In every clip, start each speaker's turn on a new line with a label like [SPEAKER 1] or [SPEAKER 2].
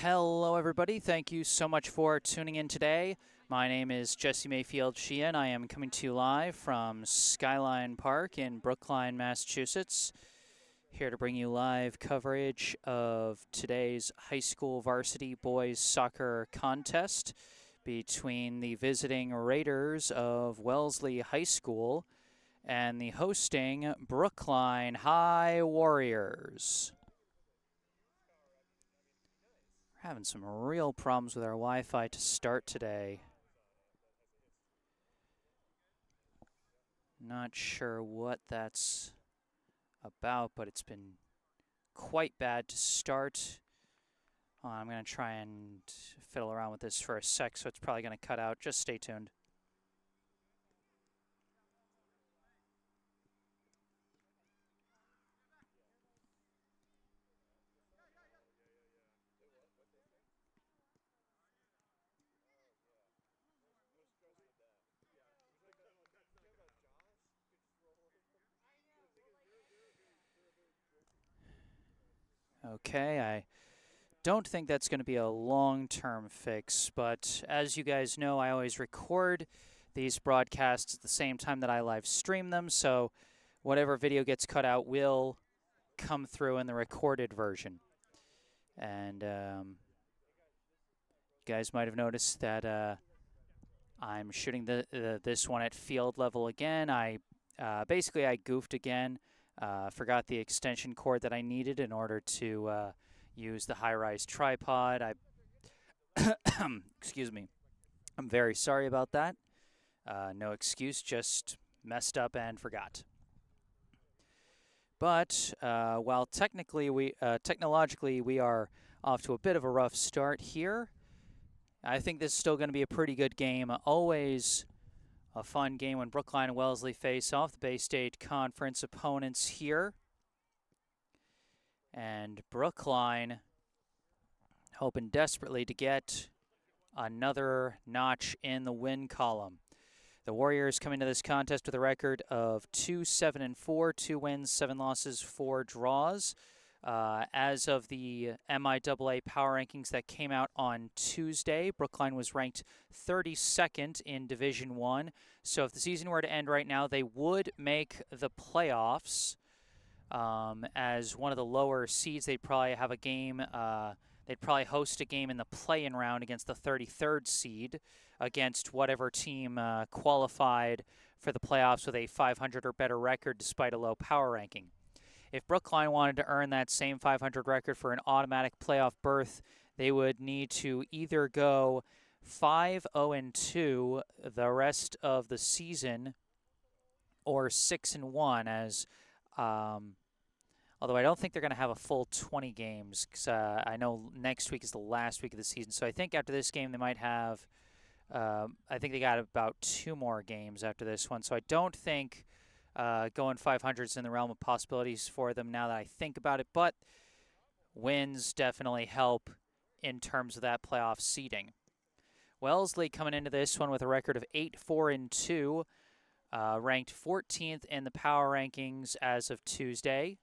[SPEAKER 1] Hello, everybody. Thank you so much for tuning in today. My name is Jesse Mayfield-Sheehan. I am coming to you live from Skyline Park in Brookline, Massachusetts. Here to bring you live coverage of today's high school varsity boys soccer contest between the visiting Raiders of Wellesley High School and the hosting Brookline High Warriors. Having some real problems with our Wi-Fi to start today. Not sure what that's about, but it's been quite bad to start. I'm going to try and fiddle around with this for a sec, so it's probably going to cut out. Just stay tuned. Okay, I don't think that's going to be a long-term fix, but as you guys know, I always record these broadcasts at the same time that I live stream them, so whatever video gets cut out will come through in the recorded version. And you guys might have noticed that I'm shooting this one at field level again. Basically I goofed again. Forgot the extension cord that I needed in order to use the high-rise tripod. Excuse me. I'm very sorry about that. No excuse, just messed up and forgot. But while technologically we are off to a bit of a rough start here, I think this is still going to be a pretty good game. Always a fun game when Brookline and Wellesley face off, the Bay State Conference opponents here. And Brookline hoping desperately to get another notch in the win column. The Warriors come into this contest with a record of 2-7-4, 2 wins, 7 losses, 4 draws. As of the MIAA power rankings that came out on Tuesday, Brookline was ranked 32nd in Division I. So if the season were to end right now, they would make the playoffs. As one of the lower seeds, they'd probably have a game. They'd probably host a game in the play-in round against the 33rd seed, against whatever team qualified for the playoffs with a 500 or better record despite a low power ranking. If Brookline wanted to earn that same 500 record for an automatic playoff berth, they would need to either go 5-0-2 the rest of the season, or 6-1. Although I don't think they're going to have a full 20 games, because I know next week is the last week of the season. So I think after this game they might have. I think they got about 2 more games after this one. So I don't think going 500 is in the realm of possibilities for them now that I think about it. But wins definitely help in terms of that playoff seeding. Wellesley coming into this one with a record of 8-4-2, ranked 14th in the power rankings as of Tuesday.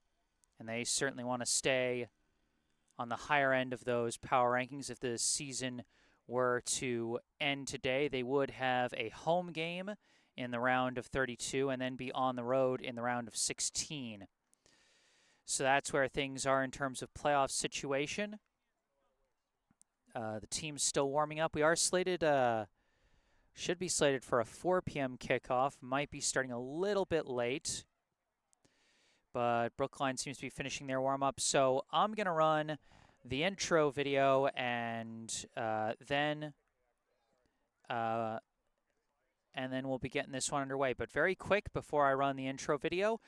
[SPEAKER 1] And they certainly want to stay on the higher end of those power rankings. If the season were to end today, they would have a home game in the round of 32 and then be on the road in the round of 16. So that's where things are in terms of playoff situation. The team's still warming up. We are slated, should be slated for a 4 p.m. kickoff. Might be starting a little bit late, but Brookline seems to be finishing their warm-up. So I'm going to run the intro video and then we'll be getting this one underway. But very quick, before I run the intro video,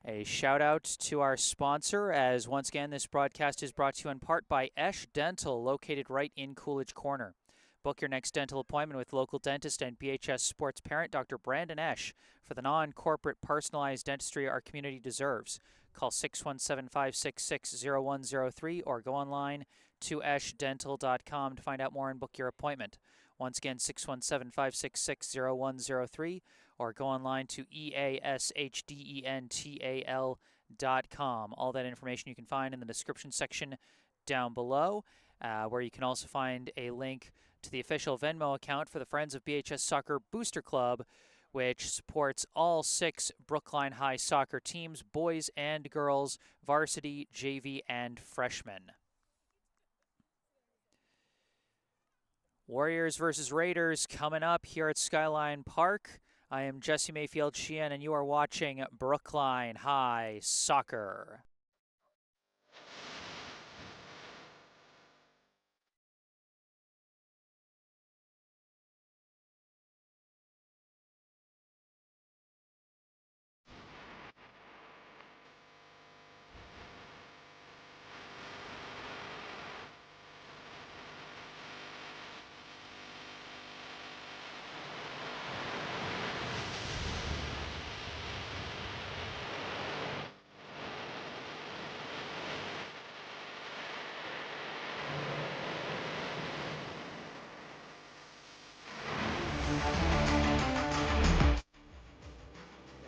[SPEAKER 1] a shout out to our sponsor, as once again this broadcast is brought to you in part by Esch Dental, located right in Coolidge Corner. Book your next dental appointment with local dentist and BHS sports parent Dr. Brandon Esch for the non-corporate personalized dentistry our community deserves. Call 617-566-0103 or go online to eschdental.com to find out more and book your appointment. Once again, 617-566-0103 or go online to eashdental.com. All that information you can find in the description section down below, where you can also find a link to the official Venmo account for the Friends of BHS Soccer Booster Club, which supports all 6 Brookline High soccer teams, boys and girls, varsity, JV, and freshmen. Warriors versus Raiders coming up here at Skyline Park. I am Jesse Mayfield-Sheehan, and you are watching Brookline High Soccer.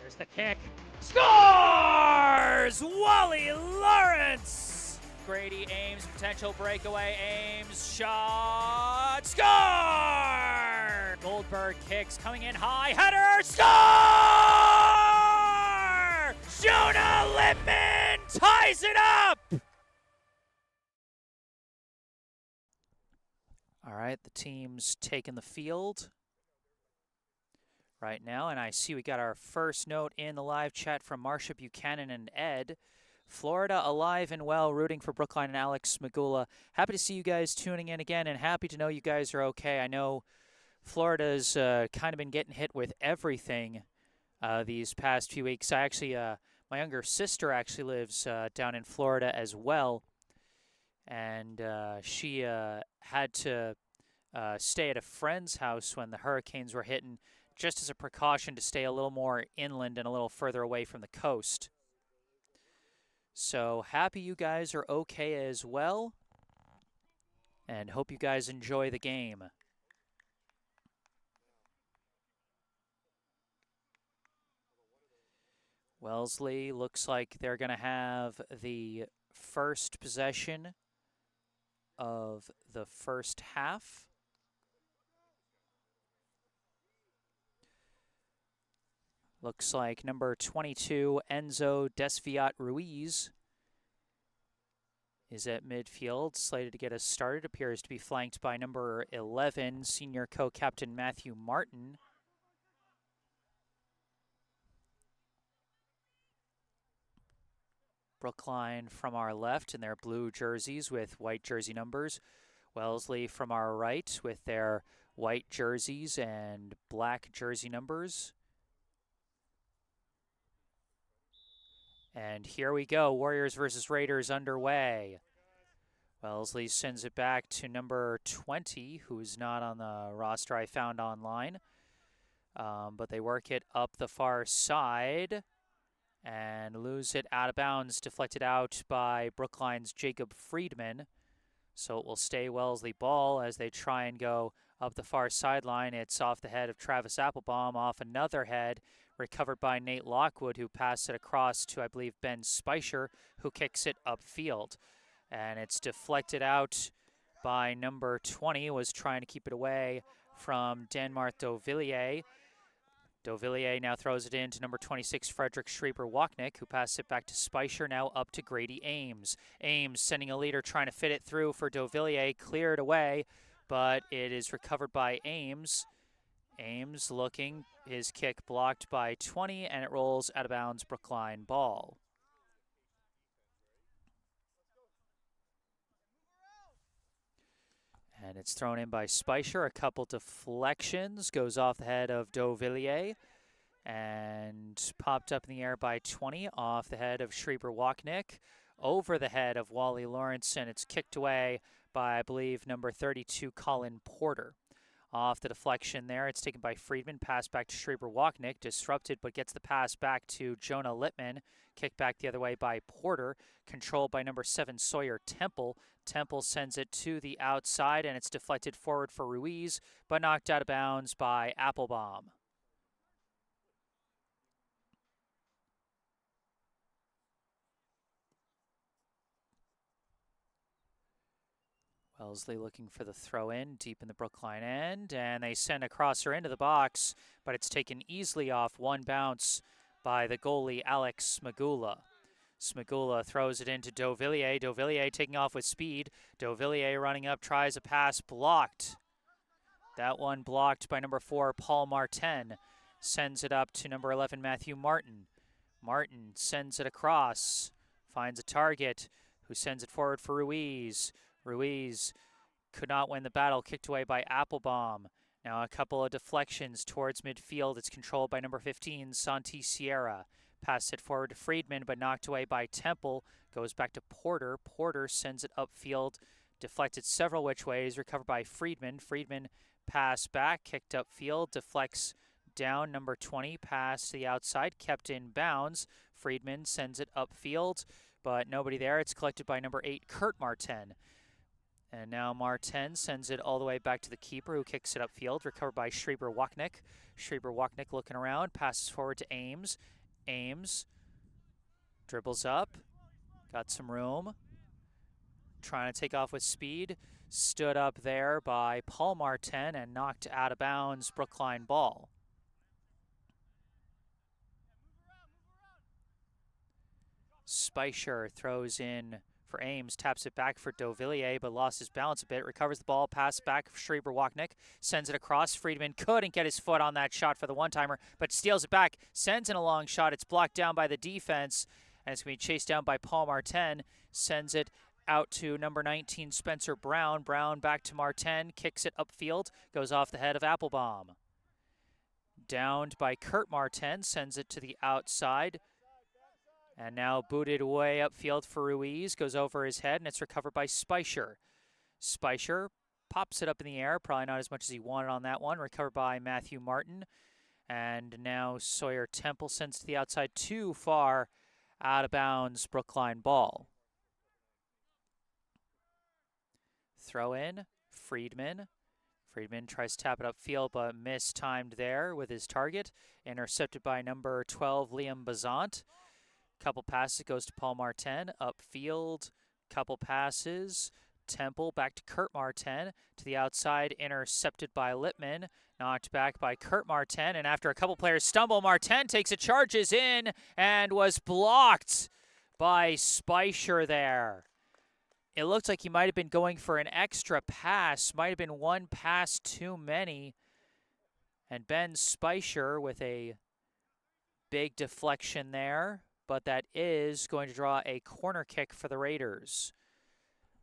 [SPEAKER 1] There's the kick. Scores! Wally Lawrence! Grady Ames, potential breakaway. Ames, shot, score! Goldberg kicks, coming in high, header, score! Jonah Lippman ties it up! All right, the team's taking the field right now, and I see we got our first note in the live chat from Marsha Buchanan and Ed. Florida alive and well, rooting for Brookline and Alex Magula. Happy to see you guys tuning in again, and happy to know you guys are okay. I know Florida's kind of been getting hit with everything these past few weeks. I actually, my younger sister actually lives down in Florida as well, and she had to stay at a friend's house when the hurricanes were hitting, just as a precaution to stay a little more inland and a little further away from the coast. So happy you guys are okay as well, and hope you guys enjoy the game. Wellesley looks like they're going to have the first possession of the first half. Looks like number 22, Enzo Desviat Ruiz, is at midfield, slated to get us started. Appears to be flanked by number 11, senior co-captain Matthew Martin. Brookline from our left in their blue jerseys with white jersey numbers. Wellesley from our right with their white jerseys and black jersey numbers. And here we go, Warriors versus Raiders underway. Wellesley sends it back to number 20, who's not on the roster I found online. But they work it up the far side and lose it out of bounds, deflected out by Brookline's Jacob Friedman. So it will stay Wellesley ball as they try and go up the far sideline. It's off the head of Travis Applebaum, off another head, recovered by Nate Lockwood, who passed it across to, I believe, Ben Speicher, who kicks it upfield. And it's deflected out by number 20, was trying to keep it away from Denmark Dovillier. Dovillier now throws it in to number 26, Frederick Schreiber-Wachnick, who passes it back to Speicher, now up to Grady Ames. Ames sending a leader, trying to fit it through for Dovillier, cleared away, but it is recovered by Ames. Ames looking, his kick blocked by 20, and it rolls out of bounds, Brookline ball. And it's thrown in by Speicher. A couple deflections, goes off the head of Dovillier and popped up in the air by 20 off the head of Schreiber-Wachnick, over the head of Wally Lawrence, and it's kicked away by, I believe, number 32, Colin Porter. Off the deflection there, it's taken by Friedman, passed back to Schreiber-Wachnick, disrupted, but gets the pass back to Jonah Lippman, kicked back the other way by Porter, controlled by number 7, Sawyer Temple. Temple sends it to the outside, and it's deflected forward for Ruiz, but knocked out of bounds by Applebaum. Wellesley looking for the throw in deep in the Brookline end, and they send a crosser into the box, but it's taken easily off one bounce by the goalie Alex Smagula. Smagula throws it into Dauvillier. Dauvillier taking off with speed. Dauvillier running up, tries a pass, blocked. That one blocked by number 4, Paul Martin. Sends it up to number 11, Matthew Martin. Martin sends it across, finds a target, who sends it forward for Ruiz. Ruiz could not win the battle, kicked away by Applebaum. Now a couple of deflections towards midfield. It's controlled by number 15, Santi Sierra. Pass it forward to Friedman, but knocked away by Temple. Goes back to Porter. Porter sends it upfield, deflected several which ways, recovered by Friedman. Friedman pass back, kicked upfield, deflects down, number 20, pass to the outside, kept in bounds. Friedman sends it upfield, but nobody there. It's collected by number 8, Kurt Martin. And now Martin sends it all the way back to the keeper, who kicks it upfield, recovered by Schreiber-Wachnick. Schreiber-Wachnick looking around, passes forward to Ames. Ames dribbles up, got some room, trying to take off with speed. Stood up there by Paul Martin and knocked out of bounds. Brookline ball. Speicher throws in for Ames, taps it back for Dauvillier, but lost his balance a bit. Recovers the ball, pass back for Schreiber-Wachnick, sends it across. Friedman couldn't get his foot on that shot for the one-timer, but steals it back, sends in a long shot. It's blocked down by the defense, and it's going to be chased down by Paul Martin. Sends it out to number 19, Spencer Brown. Brown back to Martin, kicks it upfield, goes off the head of Applebaum. Downed by Kurt Martin, sends it to the outside. And now booted away upfield for Ruiz, goes over his head, and it's recovered by Speicher. Speicher pops it up in the air, probably not as much as he wanted on that one, recovered by Matthew Martin. And now Sawyer Temple sends to the outside, too far out of bounds, Brookline ball. Throw in, Friedman. Friedman tries to tap it upfield, but mistimed there with his target. Intercepted by number 12, Liam Bazant. Couple passes, goes to Paul Martin, upfield, couple passes, Temple back to Kurt Martin, to the outside, intercepted by Lippman, knocked back by Kurt Martin, and after a couple players stumble, Martin takes it, charges in, and was blocked by Speicher there. It looked like he might have been going for an extra pass, might have been one pass too many, and Ben Speicher with a big deflection there. But that is going to draw a corner kick for the Raiders.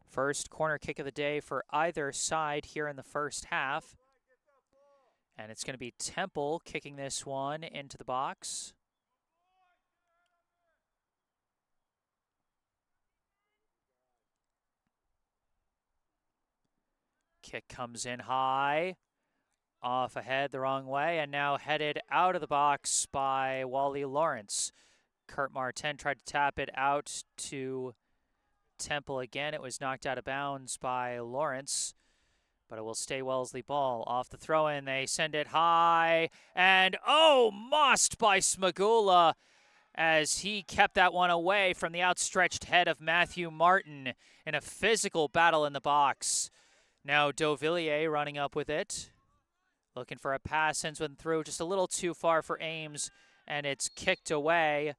[SPEAKER 1] First corner kick of the day for either side here in the first half. And it's going to be Temple kicking this one into the box. Kick comes in high. Off ahead the wrong way, and now headed out of the box by Wally Lawrence. Kurt Martin tried to tap it out to Temple again. It was knocked out of bounds by Lawrence, but it will stay Wellesley ball. Off the throw-in, they send it high, and must by Smagula as he kept that one away from the outstretched head of Matthew Martin in a physical battle in the box. Now Dauvillier running up with it, looking for a pass, sends one through just a little too far for Ames, and it's kicked away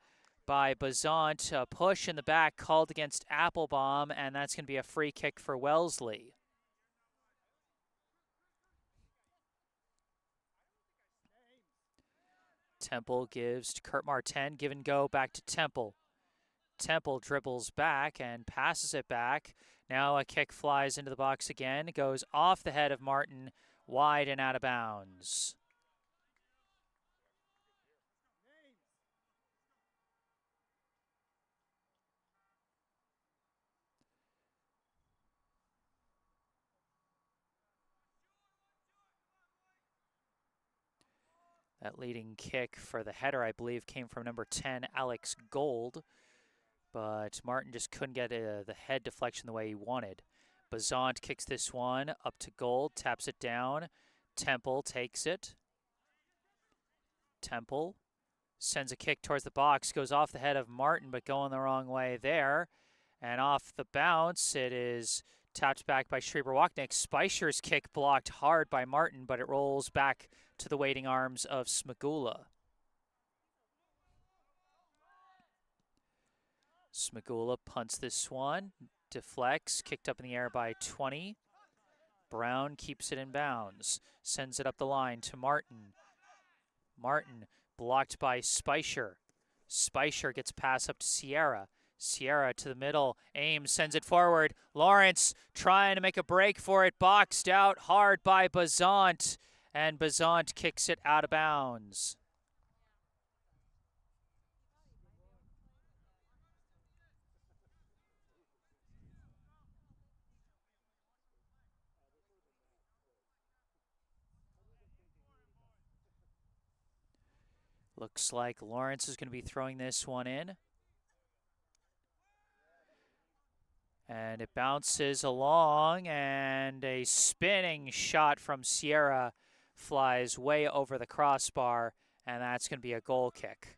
[SPEAKER 1] by Bazant. A push in the back called against Applebaum, and that's going to be a free kick for Wellesley. Temple gives to Kurt Martin, give and go back to Temple. Temple dribbles back and passes it back. Now a kick flies into the box again, goes off the head of Martin, wide and out of bounds. That leading kick for the header, I believe, came from number 10, Alex Gold. But Martin just couldn't get the head deflection the way he wanted. Bazant kicks this one up to Gold, taps it down. Temple takes it. Temple sends a kick towards the box, goes off the head of Martin, but going the wrong way there. And off the bounce, it is Tapped back by Schreiber-Wachnick. Speicher's kick blocked hard by Martin, but it rolls back to the waiting arms of Smagula. Smagula punts this one, deflects, kicked up in the air by 20. Brown keeps it in bounds, sends it up the line to Martin. Martin blocked by Speicher. Speicher gets pass up to Sierra. Sierra to the middle. Ames sends it forward. Lawrence trying to make a break for it. Boxed out hard by Bazant. And Bazant kicks it out of bounds. Looks like Lawrence is going to be throwing this one in. And it bounces along, and a spinning shot from Sierra flies way over the crossbar, and that's going to be a goal kick.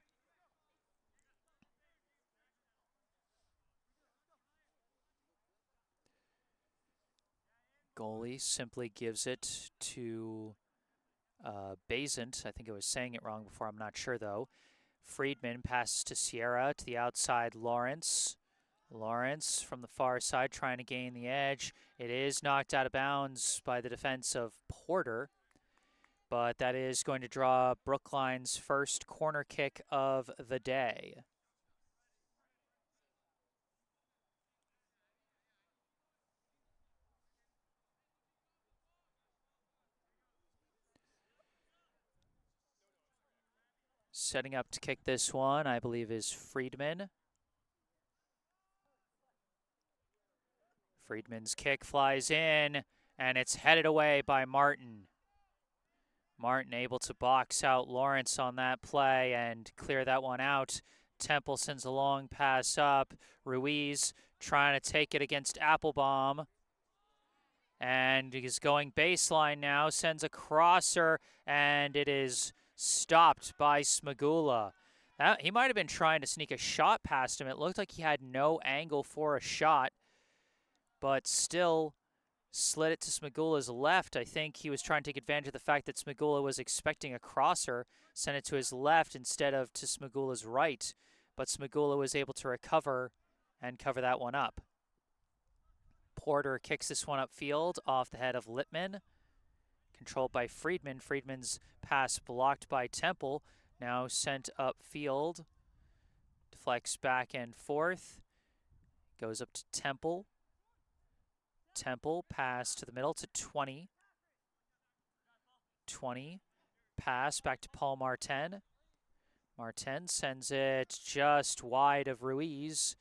[SPEAKER 1] Goalie simply gives it to Bazant. I think I was saying it wrong before. I'm not sure, though. Friedman passes to Sierra, to the outside Lawrence. Lawrence from the far side trying to gain the edge. It is knocked out of bounds by the defense of Porter, but that is going to draw Brookline's first corner kick of the day. Setting up to kick this one, I believe, is Friedman. Friedman's kick flies in, and it's headed away by Martin. Martin able to box out Lawrence on that play and clear that one out. Temple sends a long pass up. Ruiz trying to take it against Applebaum. And he's going baseline now, sends a crosser, and it is stopped by Smagula. He might have been trying to sneak a shot past him. It looked like he had no angle for a shot, but still slid it to Smagula's left. I think he was trying to take advantage of the fact that Smagula was expecting a crosser, sent it to his left instead of to Smagula's right. But Smagula was able to recover and cover that one up. Porter kicks this one upfield off the head of Littman. Controlled by Friedman. Friedman's pass blocked by Temple. Now sent upfield. Deflects back and forth. Goes up to Temple. Temple pass to the middle to 20. 20. Pass back to Paul Martin. Martin sends it just wide of Ruiz.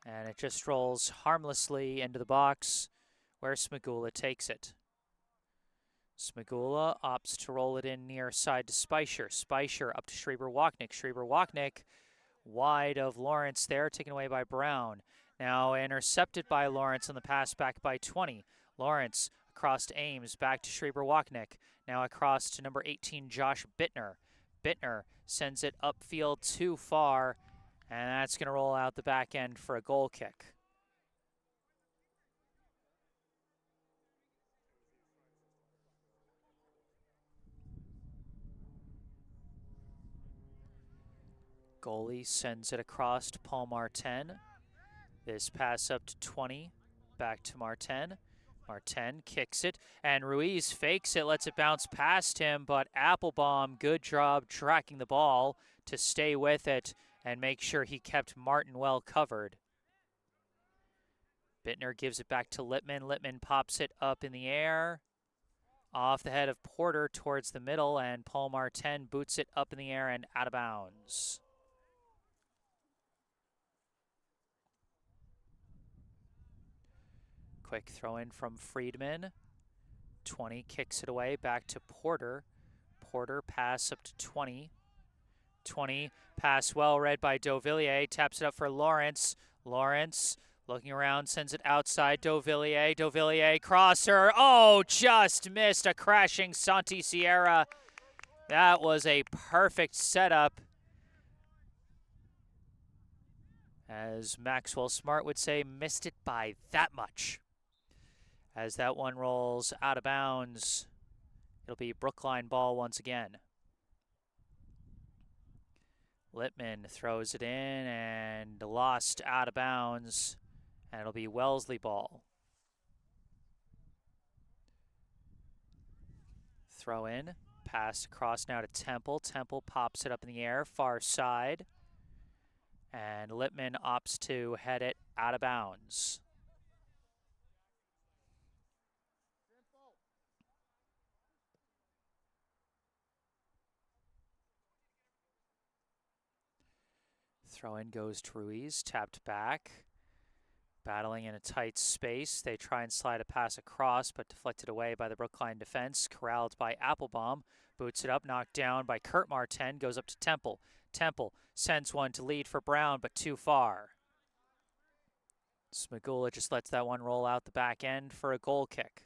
[SPEAKER 1] And it just rolls harmlessly into the box where Smagula takes it. Smagula opts to roll it in near side to Speicher. Speicher up to Schreiber-Wachnick. Schreiber-Wachnick wide of Lawrence there, taken away by Brown. Now intercepted by Lawrence on the pass back by 20. Lawrence across to Ames, back to Schreiber-Wachnick. Now across to number 18, Josh Bittner. Bittner sends it upfield too far, and that's going to roll out the back end for a goal kick. Goalie sends it across to Paul Martin. This pass up to 20, back to Martin. Martin kicks it, and Ruiz fakes it, lets it bounce past him, but Applebaum, good job tracking the ball to stay with it and make sure he kept Martin well covered. Bittner gives it back to Littman. Littman pops it up in the air, off the head of Porter towards the middle, and Paul Martin boots it up in the air and out of bounds. Quick throw in from Friedman. 20 kicks it away back to Porter. Porter pass up to 20. 20 pass well read by Dauvilliers. Taps it up for Lawrence. Lawrence looking around, sends it outside. Dauvilliers. Dauvilliers crosser. Oh, just missed a crashing Santi Sierra. That was a perfect setup. As Maxwell Smart would say, missed it by that much. As that one rolls out of bounds, it'll be Brookline ball once again. Littman throws it in and lost out of bounds, and it'll be Wellesley ball. Throw in, pass across now to Temple. Temple pops it up in the air, far side, and Littman opts to head it out of bounds. Throw in goes to Ruiz, tapped back. Battling in a tight space. They try and slide a pass across, but deflected away by the Brookline defense. Corralled by Applebaum. Boots it up, knocked down by Kurt Martin. Goes up to Temple. Temple sends one to lead for Brown, but too far. Smagula just lets that one roll out the back end for a goal kick.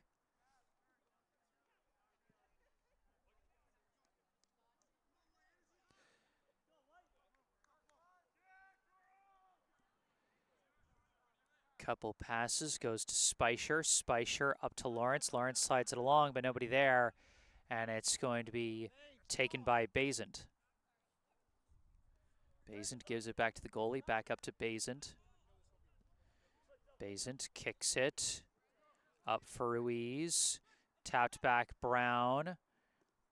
[SPEAKER 1] Couple passes, goes to Speicher. Speicher up to Lawrence. Lawrence slides it along, but nobody there. And it's going to be taken by Bazant. Bazant gives it back to the goalie, back up to Bazant. Bazant kicks it. Up for Ruiz. Tapped back Brown.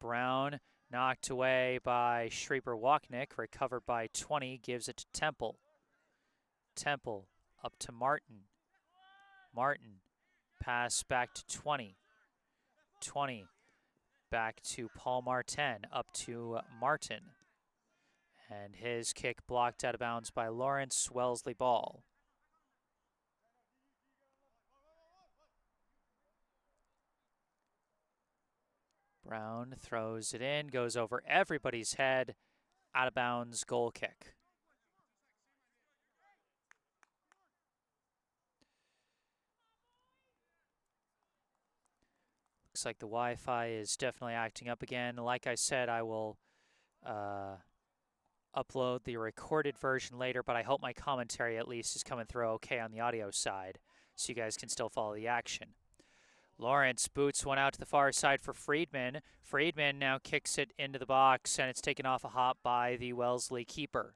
[SPEAKER 1] Brown knocked away by Schreiber-Wachnick. Recovered by 20. Gives it to Temple. Temple up to Martin. Martin. Pass back to 20. 20. Back to Paul Martin. Up to Martin. And his kick blocked out of bounds by Lawrence. Wellesley ball. Brown throws it in, goes over everybody's head, out of bounds, goal kick. Looks like the Wi-Fi is definitely acting up again. Like I said, I will upload the recorded version later, but I hope my commentary at least is coming through okay on the audio side, so you guys can still follow the action. Lawrence boots one out to the far side for Friedman. Friedman now kicks it into the box, and it's taken off a hop by the Wellesley keeper.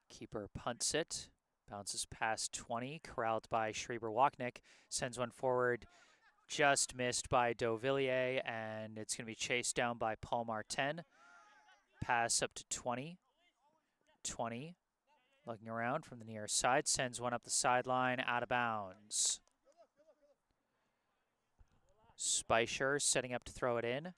[SPEAKER 1] Keeper punts it, bounces past 20, corralled by Schreiber-Wachnick, sends one forward, just missed by Dauvilliers, and it's going to be chased down by Paul Martin. Pass up to 20. 20, looking around from the near side, sends one up the sideline, out of bounds. Speicher setting up to throw it in.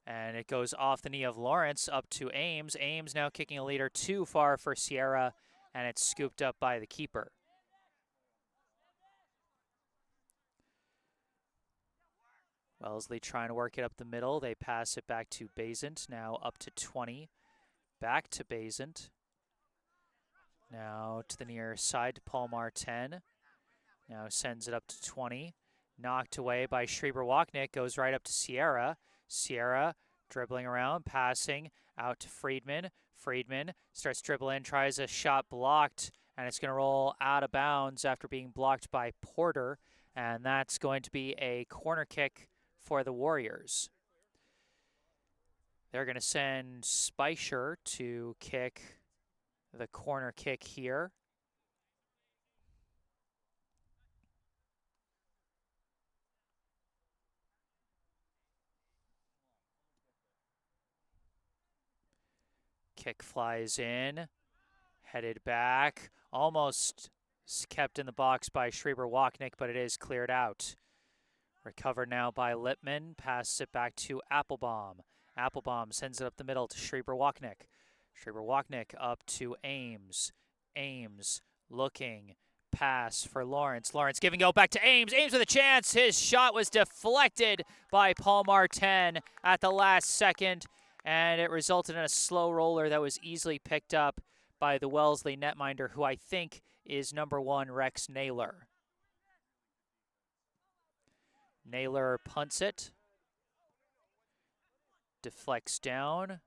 [SPEAKER 1] And it goes off the knee of Lawrence up to Ames. Ames now kicking a leader too far for Sierra, and it's scooped up by the keeper. Wellesley trying to work it up the middle. They pass it back to Bazant, now up to 20. Back to Bazant. Now to the near side to Paul Martin. Now sends it up to 20. Knocked away by Schreiber-Wachnick. Goes right up to Sierra. Sierra dribbling around, passing out to Friedman. Friedman starts dribbling, tries a shot blocked, and it's going to roll out of bounds after being blocked by Porter. And that's going to be a corner kick for the Warriors. They're going to send Speicher to kick the corner kick here. Kick flies in, headed back, almost kept in the box by Schreiber-Wachnick, but it is cleared out. Recovered now by Littman, passes it back to Applebaum. Applebaum sends it up the middle to Schreiber-Wachnick. Schreiber-Wachnick up to Ames. Ames looking, pass for Lawrence. Lawrence giving go back to Ames. Ames with a chance. His shot was deflected by Paul Martin at the last second, and it resulted in a slow roller that was easily picked up by the Wellesley netminder, who I think is number 1, Rex Naylor. Naylor punts it. deflects down,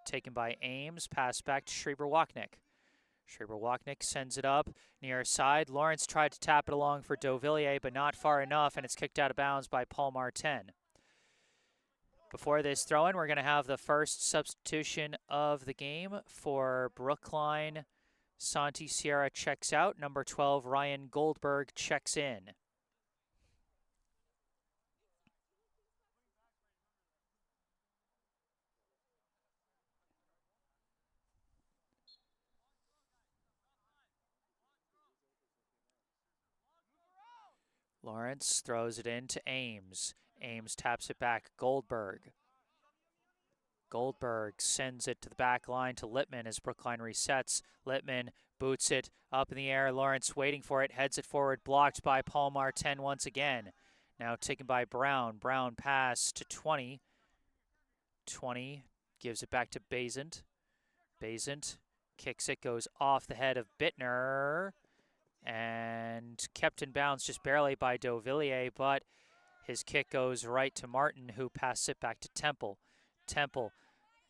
[SPEAKER 1] taken by Ames, pass back to Schreiber-Wachnick. Schreiber-Wachnick sends it up near side. Lawrence tried to tap it along for Dauvilliers, but not far enough, and it's kicked out of bounds by Paul Martin. Before this throw-in, we're going to have the first substitution of the game for Brookline. Santi Sierra checks out. Number 12, Ryan Goldberg, checks in. Lawrence throws it in to Ames. Ames taps it back. Goldberg. Goldberg sends it to the back line to Littman as Brookline resets. Littman boots it up in the air. Lawrence waiting for it, heads it forward, blocked by Paul Martin once again. Now taken by Brown. Brown pass to 20. 20 gives it back to Basant. Basant kicks it, goes off the head of Bittner, and kept in bounds just barely by Dauvilliers, but his kick goes right to Martin, who passes it back to Temple. Temple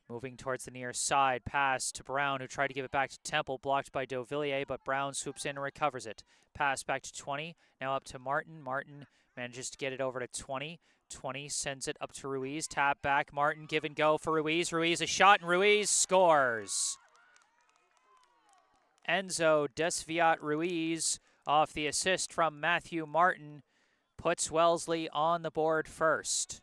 [SPEAKER 1] moving towards the near side, pass to Brown, who tried to give it back to Temple, blocked by Dauvilliers, but Brown swoops in and recovers it. Pass back to 20, now up to Martin. Martin manages to get it over to 20. 20 sends it up to Ruiz, tap back, Martin, give and go for Ruiz. Ruiz a shot, and Ruiz scores. Enzo Desviat Ruiz, off the assist from Matthew Martin, puts Wellesley on the board first.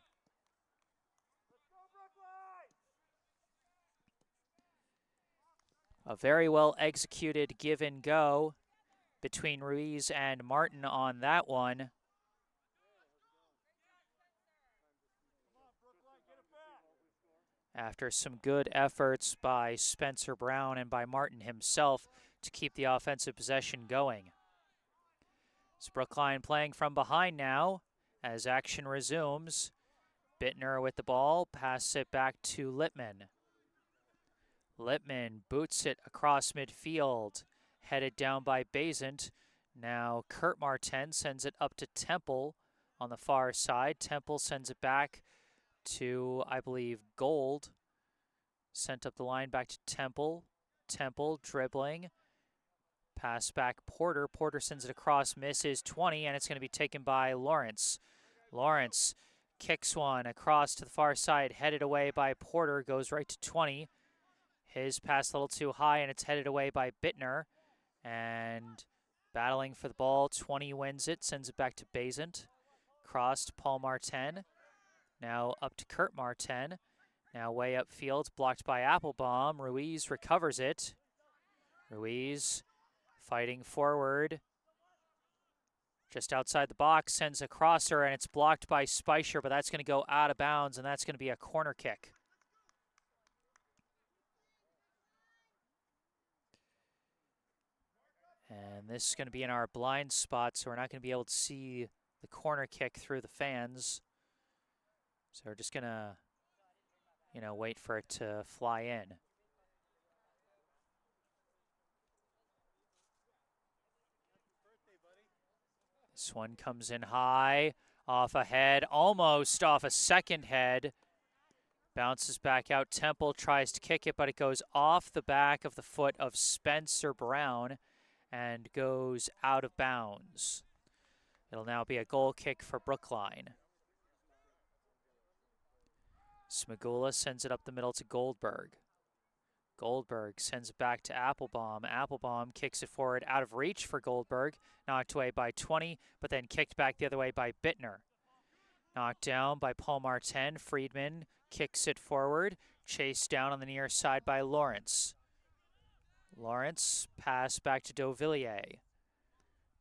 [SPEAKER 1] A very well executed give and go between Ruiz and Martin on that one. After some good efforts by Spencer Brown and by Martin himself to keep the offensive possession going. It's Brookline playing from behind now as action resumes. Bittner with the ball, passes it back to Littman. Littman boots it across midfield, headed down by Basant. Now Kurt Martin sends it up to Temple on the far side. Temple sends it back to, I believe, Gold. Sent up the line back to Temple. Temple dribbling. Pass back Porter. Porter sends it across, misses 20, and it's going to be taken by Lawrence. Lawrence kicks one across to the far side, headed away by Porter, goes right to 20. His pass a little too high, and it's headed away by Bittner. And battling for the ball, 20 wins it, sends it back to Basant. Crossed Paul Martin. Now up to Kurt Martin. Now way upfield, blocked by Applebaum. Ruiz recovers it. Ruiz fighting forward. Just outside the box, sends a crosser, and it's blocked by Speicher, but that's going to go out of bounds, and that's going to be a corner kick. And this is going to be in our blind spot, so we're not going to be able to see the corner kick through the fans. So we're just going to, wait for it to fly in. This one comes in high, off a head, almost off a second head. Bounces back out. Temple tries to kick it, but it goes off the back of the foot of Spencer Brown and goes out of bounds. It'll now be a goal kick for Brookline. Smagula sends it up the middle to Goldberg. Goldberg sends it back to Applebaum. Applebaum kicks it forward out of reach for Goldberg. Knocked away by 20, but then kicked back the other way by Bittner. Knocked down by Paul Martin. Friedman kicks it forward. Chased down on the near side by Lawrence. Lawrence pass back to Dauvilliers.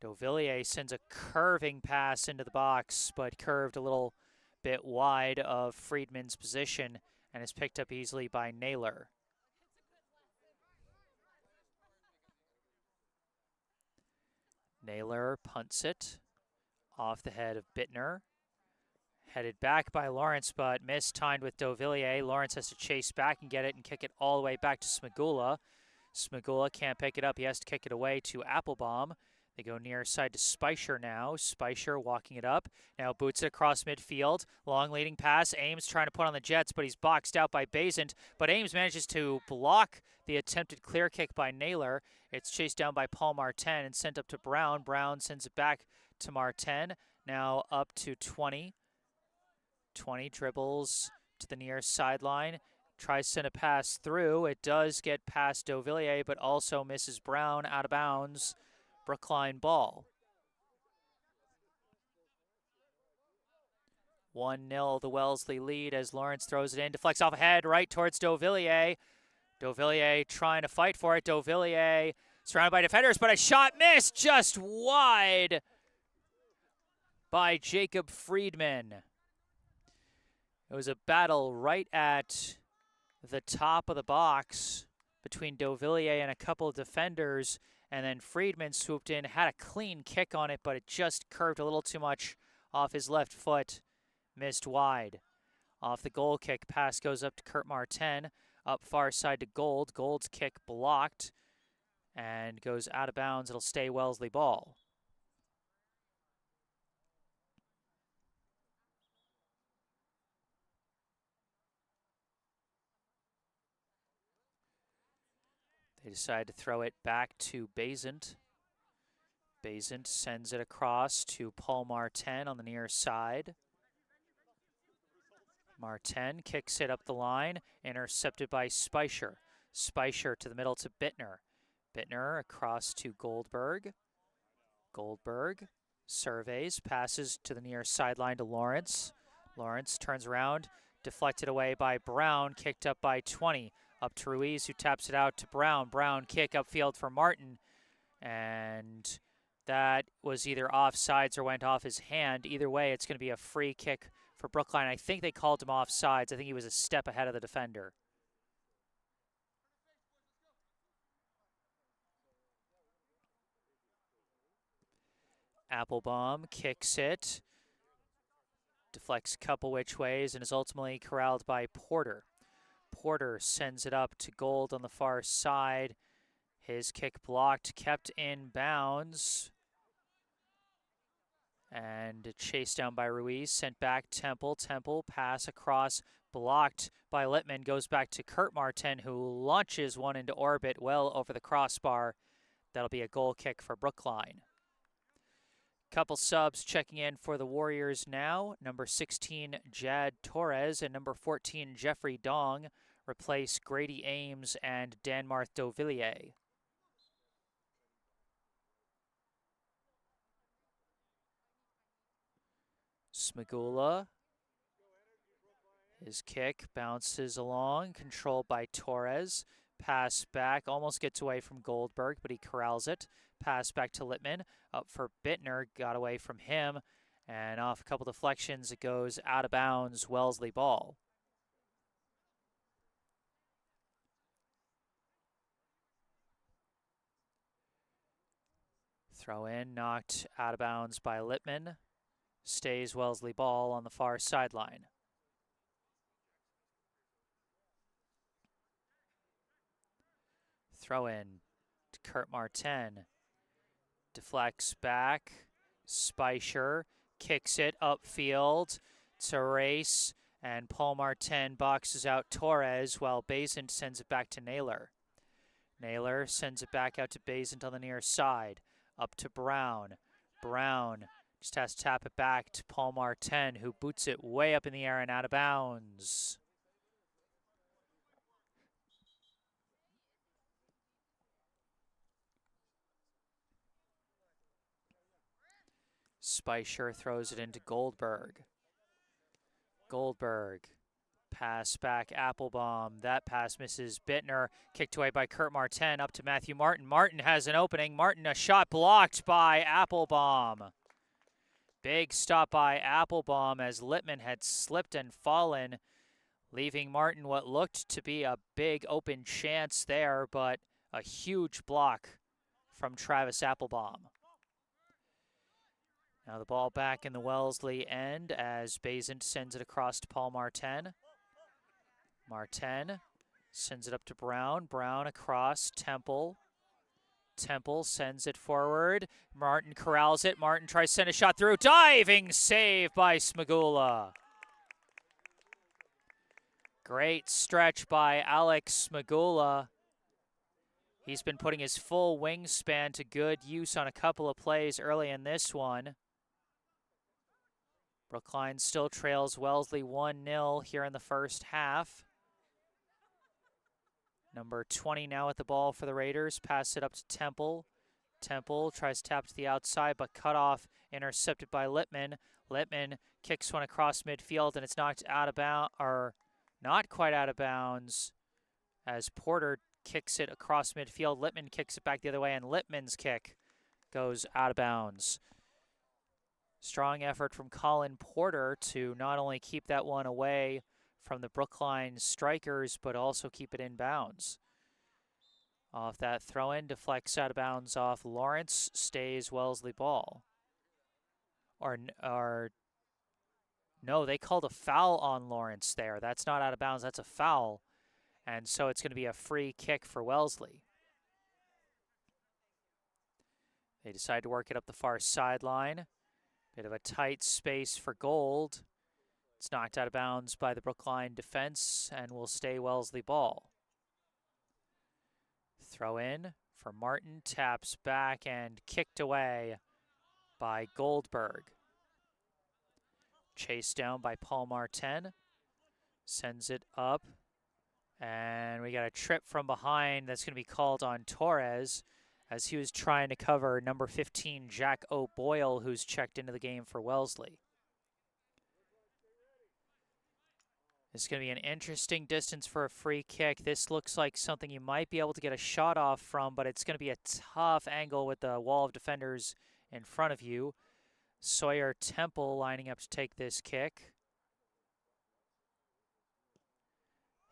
[SPEAKER 1] Dauvilliers sends a curving pass into the box, but curved a little bit wide of Friedman's position and is picked up easily by Naylor. Naylor punts it off the head of Bittner. Headed back by Lawrence, but mistimed with Dauvilliers. Lawrence has to chase back and get it and kick it all the way back to Smagula. Smagula can't pick it up. He has to kick it away to Applebaum. They go near side to Speicher now. Speicher walking it up. Now boots it across midfield. Long leading pass. Ames trying to put on the Jets, but he's boxed out by Basant. But Ames manages to block the attempted clear kick by Naylor. It's chased down by Paul Martin and sent up to Brown. Brown sends it back to Martin. Now up to 20. 20 dribbles to the near sideline. Tries to send a pass through. It does get past Dauvilliers, but also misses Brown out of bounds. Brookline ball. 1-0 the Wellesley lead as Lawrence throws it in. Deflects off ahead right towards Dauvilliers. Dauvilliers trying to fight for it. Dauvilliers surrounded by defenders, but a shot missed just wide by Jacob Friedman. It was a battle right at the top of the box between Dauvilliers and a couple of defenders, and then Friedman swooped in, had a clean kick on it, but it just curved a little too much off his left foot, missed wide. Off the goal kick, pass goes up to Kurt Martin, up far side to Gold. Gold's kick blocked and goes out of bounds. It'll stay Wellesley ball. They decide to throw it back to Basant. Basant sends it across to Paul Martin on the near side. Martin kicks it up the line, intercepted by Speicher. Speicher to the middle to Bittner. Bittner across to Goldberg. Goldberg surveys, passes to the near sideline to Lawrence. Lawrence turns around, deflected away by Brown, kicked up by 20. Up to Ruiz, who taps it out to Brown. Brown kick upfield for Martin. And that was either offsides or went off his hand. Either way, it's going to be a free kick for Brookline. I think they called him offsides. I think he was a step ahead of the defender. Applebaum kicks it. Deflects a couple which ways and is ultimately corralled by Porter. Porter sends it up to Gold on the far side. His kick blocked, kept in bounds. And chased down by Ruiz, sent back Temple. Temple pass across, blocked by Littman. Goes back to Kurt Martin, who launches one into orbit well over the crossbar. That'll be a goal kick for Brookline. Couple subs checking in for the Warriors now. Number 16, Jad Torres, and number 14, Jeffrey Dong, replace Grady Ames and Danmarth Dauvilliers. Smagula. His kick bounces along, controlled by Torres. Pass back, almost gets away from Goldberg, but he corrals it. Pass back to Littman, up for Bittner, got away from him, and off a couple deflections, it goes out of bounds, Wellesley ball. Throw in, knocked out of bounds by Littman. Stays Wellesley ball on the far sideline. Throw in to Kurt Martin. Deflects back. Speicher kicks it upfield to Race, and Paul Martin boxes out Torres while Basant sends it back to Naylor. Naylor sends it back out to Basant on the near side. Up to Brown. Brown just has to tap it back to Paul Martin, who boots it way up in the air and out of bounds. Speicher throws it into Goldberg. Goldberg. Pass back, Applebaum. That pass misses Bittner. Kicked away by Kurt Martin. Up to Matthew Martin. Martin has an opening. Martin, a shot blocked by Applebaum. Big stop by Applebaum as Littman had slipped and fallen, leaving Martin what looked to be a big open chance there, but a huge block from Travis Applebaum. Now the ball back in the Wellesley end as Basant sends it across to Paul Martin. Martin sends it up to Brown. Brown across, Temple. Temple sends it forward. Martin corrals it. Martin tries to send a shot through. Diving save by Smagula. Great stretch by Alex Smagula. He's been putting his full wingspan to good use on a couple of plays early in this one. Brookline still trails Wellesley 1-0 here in the first half. Number 20 now at the ball for the Raiders. Pass it up to Temple. Temple tries to tap to the outside, but cut off, intercepted by Littman. Littman kicks one across midfield, and it's knocked out of bounds, or not quite out of bounds, as Porter kicks it across midfield. Littman kicks it back the other way, and Littman's kick goes out of bounds. Strong effort from Colin Porter to not only keep that one away from the Brookline strikers, but also keep it in bounds. Off that throw-in, deflects out of bounds off Lawrence, stays Wellesley ball. Or no, they called a foul on Lawrence there. That's not out of bounds, that's a foul. And so it's going to be a free kick for Wellesley. They decide to work it up the far sideline. Bit of a tight space for Gold. It's knocked out of bounds by the Brookline defense and will stay Wellesley ball. Throw in for Martin, taps back and kicked away by Goldberg. Chased down by Paul Martin. Sends it up. And we got a trip from behind that's going to be called on Torres as he was trying to cover number 15, Jack O'Boyle, who's checked into the game for Wellesley. It's going to be an interesting distance for a free kick. This looks like something you might be able to get a shot off from, but it's going to be a tough angle with the wall of defenders in front of you. Sawyer Temple lining up to take this kick.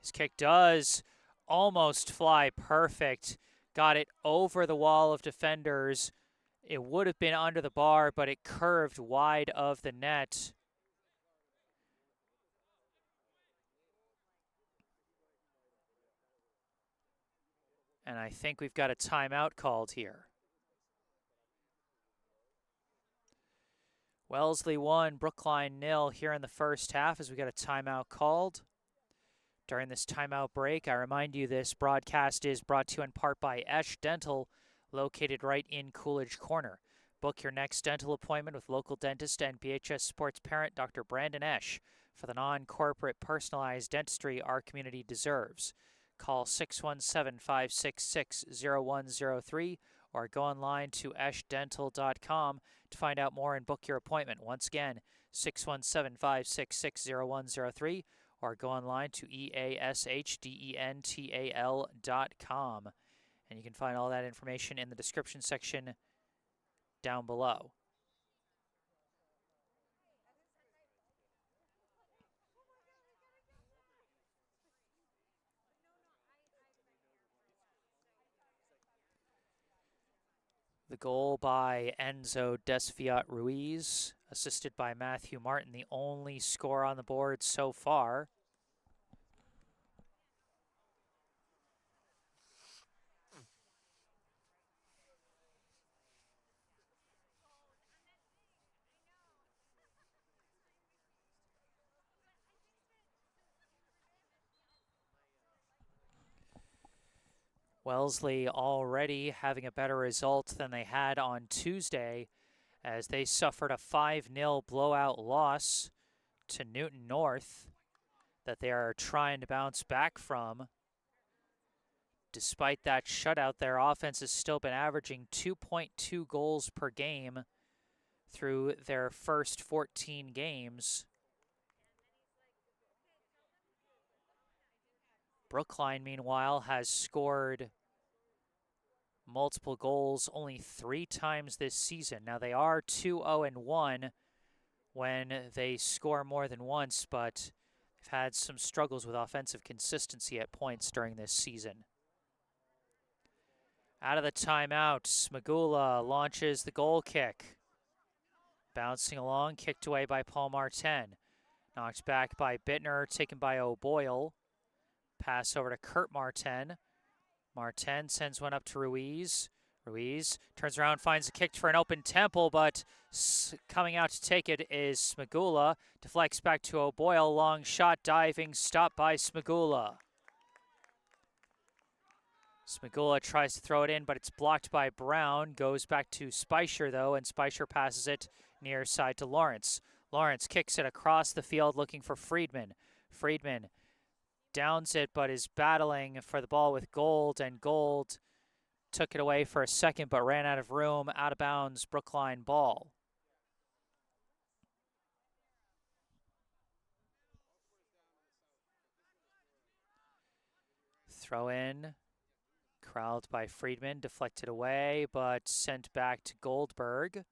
[SPEAKER 1] His kick does almost fly perfect. Got it over the wall of defenders. It would have been under the bar, but it curved wide of the net. And I think we've got a timeout called here. Wellesley 1, Brookline 0 here in the first half as we got a timeout called. During this timeout break, I remind you this broadcast is brought to you in part by Esch Dental, located right in Coolidge Corner. Book your next dental appointment with local dentist and BHS Sports parent Dr. Brandon Esch for the non-corporate personalized dentistry our community deserves. Call 617-566-0103 or go online to eschdental.com to find out more and book your appointment. Once again, 617-566-0103 or go online to eashdental.com. And you can find all that information in the description section down below. The goal by Enzo Desfiat Ruiz, assisted by Matthew Martin, the only score on the board so far. Wellesley already having a better result than they had on Tuesday as they suffered a 5-0 blowout loss to Newton North that they are trying to bounce back from. Despite that shutout, their offense has still been averaging 2.2 goals per game through their first 14 games. Brookline, meanwhile, has scored multiple goals only 3 times this season. Now, they are 2-0-1 when they score more than once, but they've had some struggles with offensive consistency at points during this season. Out of the timeout, Smagula launches the goal kick. Bouncing along, kicked away by Paul Martin. Knocked back by Bittner, taken by O'Boyle. Pass over to Kurt Martin. Martin sends one up to Ruiz. Ruiz turns around, finds a kick for an open Temple, but coming out to take it is Smagula. Deflects back to O'Boyle. Long shot, diving, stop by Smagula. Smagula tries to throw it in, but it's blocked by Brown. Goes back to Speicher, though, and Speicher passes it near side to Lawrence. Lawrence kicks it across the field looking for Friedman. Friedman downs it, but is battling for the ball with Gold, and Gold took it away for a second, but ran out of room. Out of bounds, Brookline ball. Throw in, corralled by Friedman, deflected away, but sent back to Goldberg.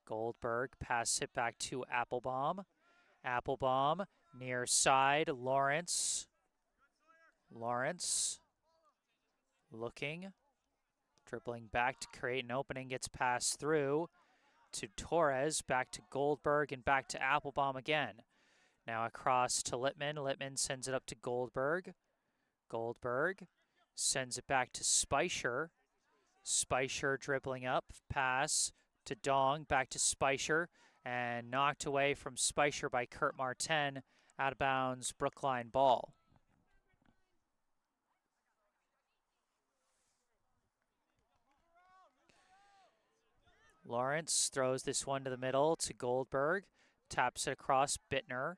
[SPEAKER 1] Goldberg pass it back to Applebaum. Applebaum near side, Lawrence. Lawrence looking, dribbling back to create an opening, gets passed through to Torres, back to Goldberg, and back to Applebaum again. Now across to Littman. Littman sends it up to Goldberg. Goldberg sends it back to Speicher. Speicher dribbling up, pass to Dong, back to Speicher, and knocked away from Speicher by Kurt Martin. Out of bounds, Brookline ball. Lawrence throws this one to the middle to Goldberg, taps it across Bittner.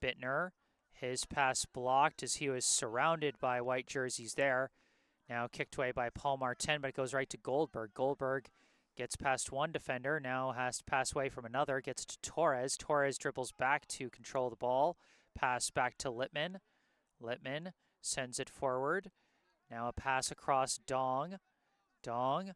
[SPEAKER 1] Bittner, his pass blocked as he was surrounded by white jerseys there. Now kicked away by Paul Martin, but it goes right to Goldberg. Goldberg gets past one defender, now has to pass away from another, gets to Torres. Torres dribbles back to control the ball. Pass back to Littman. Littman sends it forward. Now a pass across Dong. Dong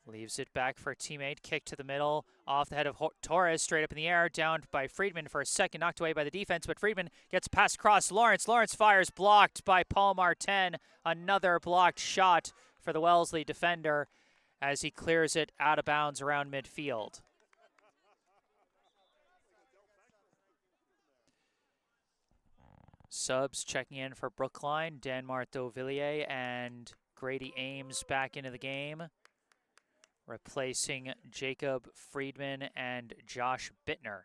[SPEAKER 1] leaves it back for a teammate. Kick to the middle, off the head of Torres, straight up in the air, down by Friedman for a second, knocked away by the defense, but Friedman gets passed across Lawrence. Lawrence fires, blocked by Paul Martin. Another blocked shot for the Wellesley defender as he clears it out of bounds around midfield. Subs checking in for Brookline, Danmar Dauvilliers and Grady Ames back into the game, replacing Jacob Friedman and Josh Bittner.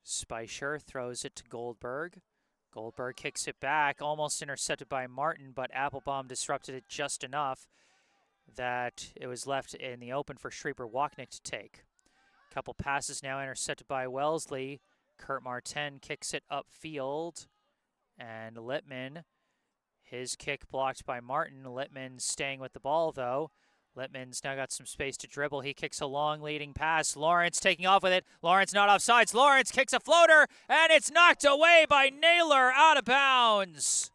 [SPEAKER 1] Speicher throws it to Goldberg. Goldberg kicks it back, almost intercepted by Martin, but Applebaum disrupted it just enough that it was left in the open for Schreiber-Wachnick to take. Couple passes now intercepted by Wellesley. Kurt Martin kicks it upfield. And Littman, his kick blocked by Martin. Littman staying with the ball, though. Littman's now got some space to dribble. He kicks a long leading pass. Lawrence taking off with it. Lawrence not offsides. Lawrence kicks a floater, and it's knocked away by Naylor out of bounds.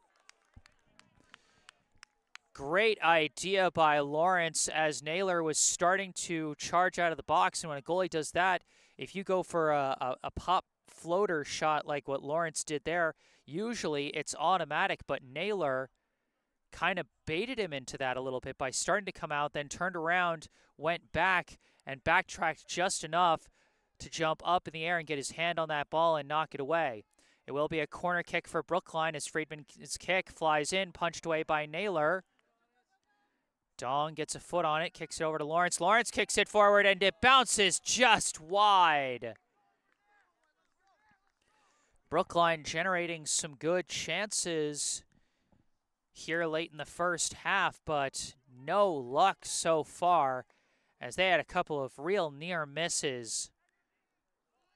[SPEAKER 1] Great idea by Lawrence as Naylor was starting to charge out of the box. And when a goalie does that, if you go for a pop floater shot like what Lawrence did there, usually it's automatic, but Naylor kind of baited him into that a little bit by starting to come out, then turned around, went back, and backtracked just enough to jump up in the air and get his hand on that ball and knock it away. It will be a corner kick for Brookline as Friedman's kick flies in, punched away by Naylor. Dong gets a foot on it, kicks it over to Lawrence. Lawrence kicks it forward, and it bounces just wide. Brookline generating some good chances here late in the first half, but no luck so far as they had a couple of real near misses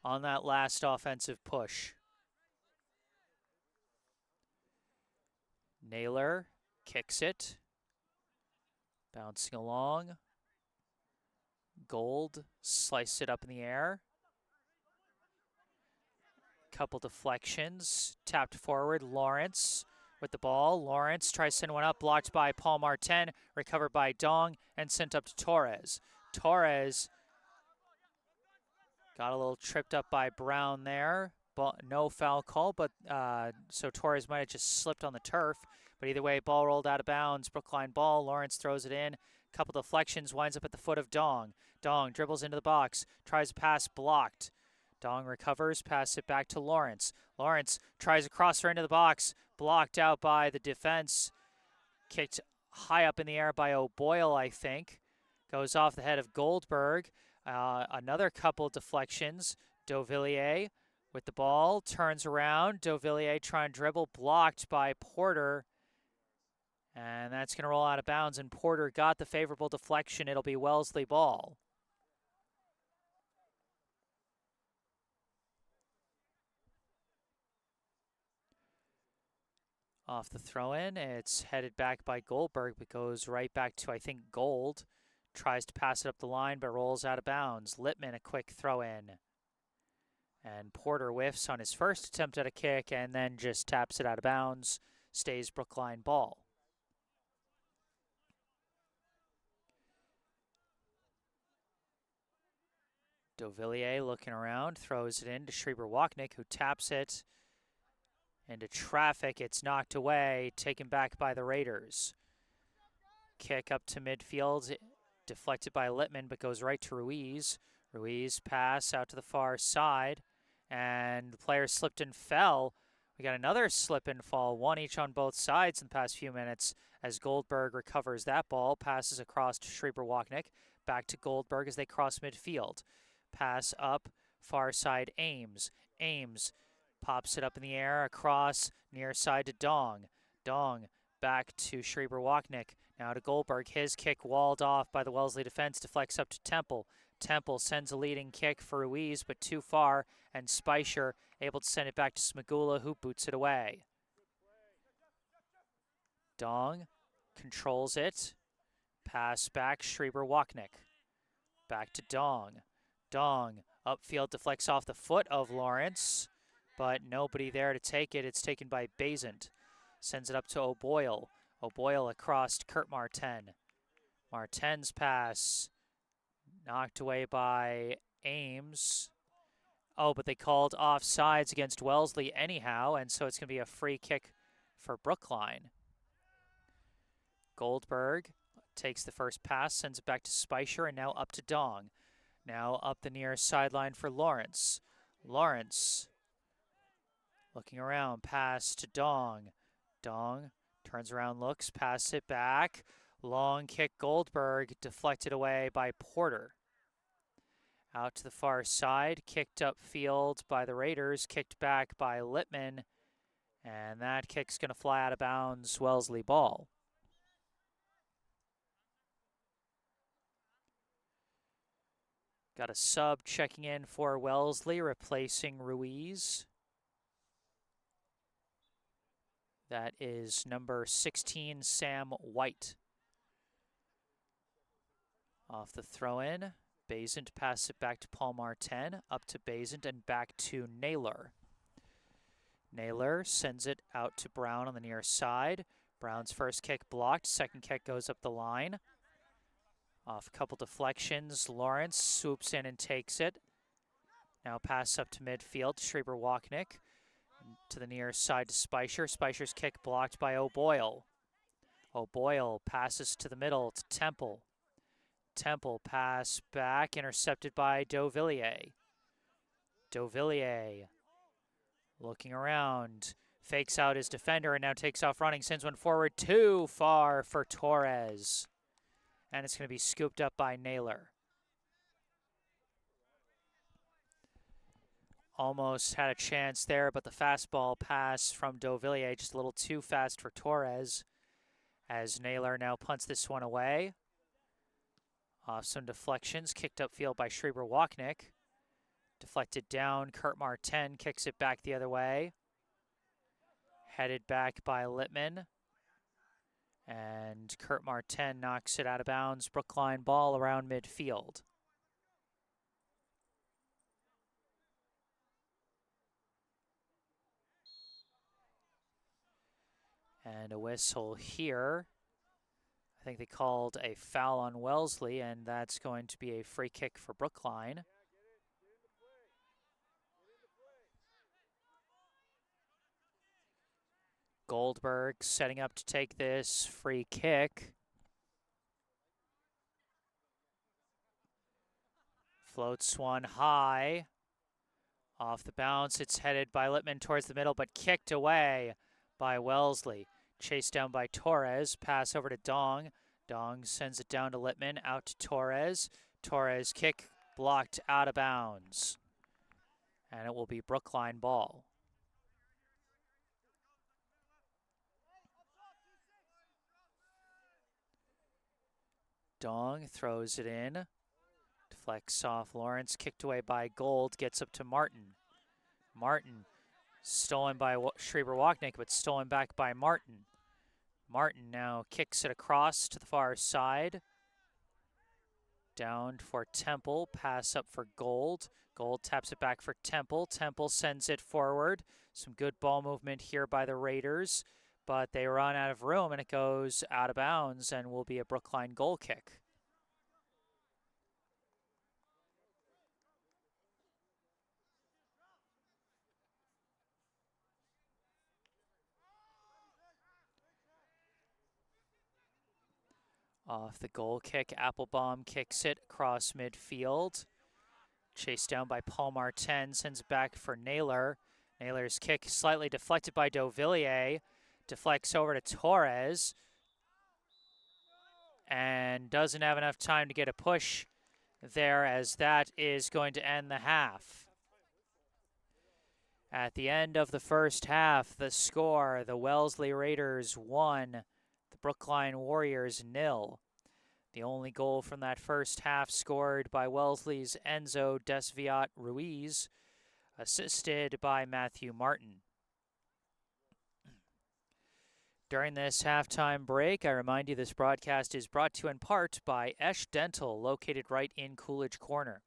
[SPEAKER 1] on that last offensive push. Naylor kicks it, bouncing along. Gold sliced it up in the air. Couple deflections, tapped forward. Lawrence with the ball. Lawrence tries to send one up, blocked by Paul Martin, recovered by Dong, and sent up to Torres. Torres got a little tripped up by Brown there. No foul call, but so Torres might have just slipped on the turf. But either way, ball rolled out of bounds. Brookline ball. Lawrence throws it in. Couple deflections, winds up at the foot of Dong. Dong dribbles into the box, tries to pass, blocked. Dong recovers, passes it back to Lawrence. Lawrence tries to cross her into the box, blocked out by the defense. Kicked high up in the air by O'Boyle, I think. Goes off the head of Goldberg. Another couple deflections. Dauvilliers with the ball, turns around. Dauvilliers trying to dribble, blocked by Porter. And that's going to roll out of bounds, and Porter got the favorable deflection. It'll be Wellesley ball. Off the throw-in, it's headed back by Goldberg, but goes right back to, I think, Gold. Tries to pass it up the line, but rolls out of bounds. Littman, a quick throw-in. And Porter whiffs on his first attempt at a kick and then just taps it out of bounds. Stays Brookline ball. Dauvilliers looking around, throws it in to Schreiber-Wachnick, who taps it into traffic. It's knocked away, taken back by the Raiders. Kick up to midfield, deflected by Littman, but goes right to Ruiz. Ruiz pass out to the far side, and the player slipped and fell. We got another slip and fall, one each on both sides in the past few minutes, as Goldberg recovers that ball, passes across to Schreiber-Wachnick, back to Goldberg as they cross midfield. Pass up, far side Ames. Ames pops it up in the air, across, near side to Dong. Dong back to Schreiber-Wachnick. Now to Goldberg. His kick walled off by the Wellesley defense. Deflects up to Temple. Temple sends a leading kick for Ruiz, but too far, and Speicher able to send it back to Smagula, who boots it away. Dong controls it. Pass back, Schreiber-Wachnick. Back to Dong. Dong upfield, deflects off the foot of Lawrence, but nobody there to take it. It's taken by Basant. Sends it up to O'Boyle. O'Boyle across to Kurt Martin. Martin's pass knocked away by Ames. Oh, but they called offsides against Wellesley anyhow, and so it's going to be a free kick for Brookline. Goldberg takes the first pass, sends it back to Speicher, and now up to Dong. Now up the near sideline for Lawrence. Lawrence looking around, pass to Dong. Dong turns around, looks, passes it back. Long kick, Goldberg, deflected away by Porter. Out to the far side, kicked upfield by the Raiders, kicked back by Littman, and that kick's going to fly out of bounds, Wellesley ball. Got a sub checking in for Wellesley, replacing Ruiz. That is number 16, Sam White. Off the throw-in, Basant passes it back to Paul Martin, up to Basant and back to Naylor. Naylor sends it out to Brown on the near side. Brown's first kick blocked, second kick goes up the line. Off a couple deflections, Lawrence swoops in and takes it. Now pass up to midfield to Schreiber-Wachnick. To the near side to Speicher. Speicher's kick blocked by O'Boyle. O'Boyle passes to the middle to Temple. Temple pass back, intercepted by Dauvilliers. Dauvilliers looking around, fakes out his defender and now takes off running, sends one forward, too far for Torres. And it's going to be scooped up by Naylor. Almost had a chance there, but the fastball pass from Dauvilliers just a little too fast for Torres, as Naylor now punts this one away. Off some deflections, kicked upfield by Schreiber-Wachnick. Deflected down, Kurt Martin kicks it back the other way. Headed back by Littman. And Kurt Martin knocks it out of bounds. Brookline ball around midfield. And a whistle here. I think they called a foul on Wellesley, and that's going to be a free kick for Brookline. Goldberg setting up to take this free kick. Floats one high. Off the bounce, it's headed by Littman towards the middle, but kicked away by Wellesley. Chased down by Torres. Pass over to Dong. Dong sends it down to Littman, out to Torres. Torres kick blocked out of bounds. And it will be Brookline ball. Dong throws it in. Deflects off Lawrence, kicked away by Gold, gets up to Martin. Martin, stolen by Schreiber-Wachnick, but stolen back by Martin. Martin now kicks it across to the far side. Down for Temple, pass up for Gold. Gold taps it back for Temple. Temple sends it forward. Some good ball movement here by the Raiders, but they run out of room and it goes out of bounds and will be a Brookline goal kick. Off the goal kick, Applebaum kicks it across midfield. Chased down by Paul Martin, sends it back for Naylor. Naylor's kick slightly deflected by Dauvilliers. Deflects over to Torres. And doesn't have enough time to get a push there, as that is going to end the half. At the end of the first half, the score, the Wellesley Raiders 1, the Brookline Warriors 0. The only goal from that first half scored by Wellesley's Enzo Desviat Ruiz, assisted by Matthew Martin. During this halftime break, I remind you this broadcast is brought to you in part by Esch Dental, located right in Coolidge Corner.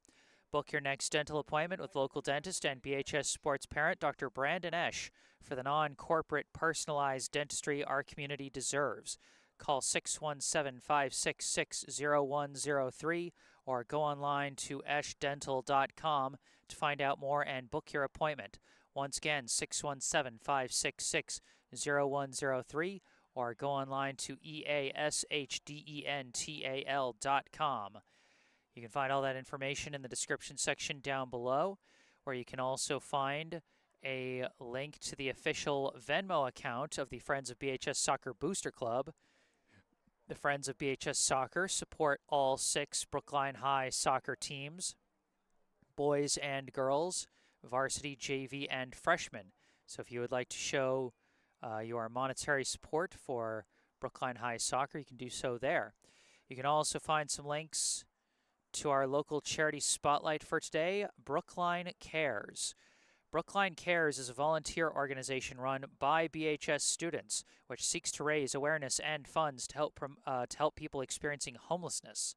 [SPEAKER 1] Book your next dental appointment with local dentist and BHS sports parent Dr. Brandon Esch for the non-corporate personalized dentistry our community deserves. Call 617-566-0103 or go online to eschdental.com to find out more and book your appointment. Once again, 617-566-0103 or go online to eashdental.com. You can find all that information in the description section down below, where you can also find a link to the official Venmo account of the Friends of BHS Soccer Booster Club. The Friends of BHS Soccer support all 6 Brookline High soccer teams, boys and girls, varsity, JV, and freshmen. So if you would like to show your monetary support for Brookline High Soccer, you can do so there. You can also find some links to our local charity spotlight for today, Brookline Cares. Brookline Cares is a volunteer organization run by BHS students, which seeks to raise awareness and funds to help people experiencing homelessness.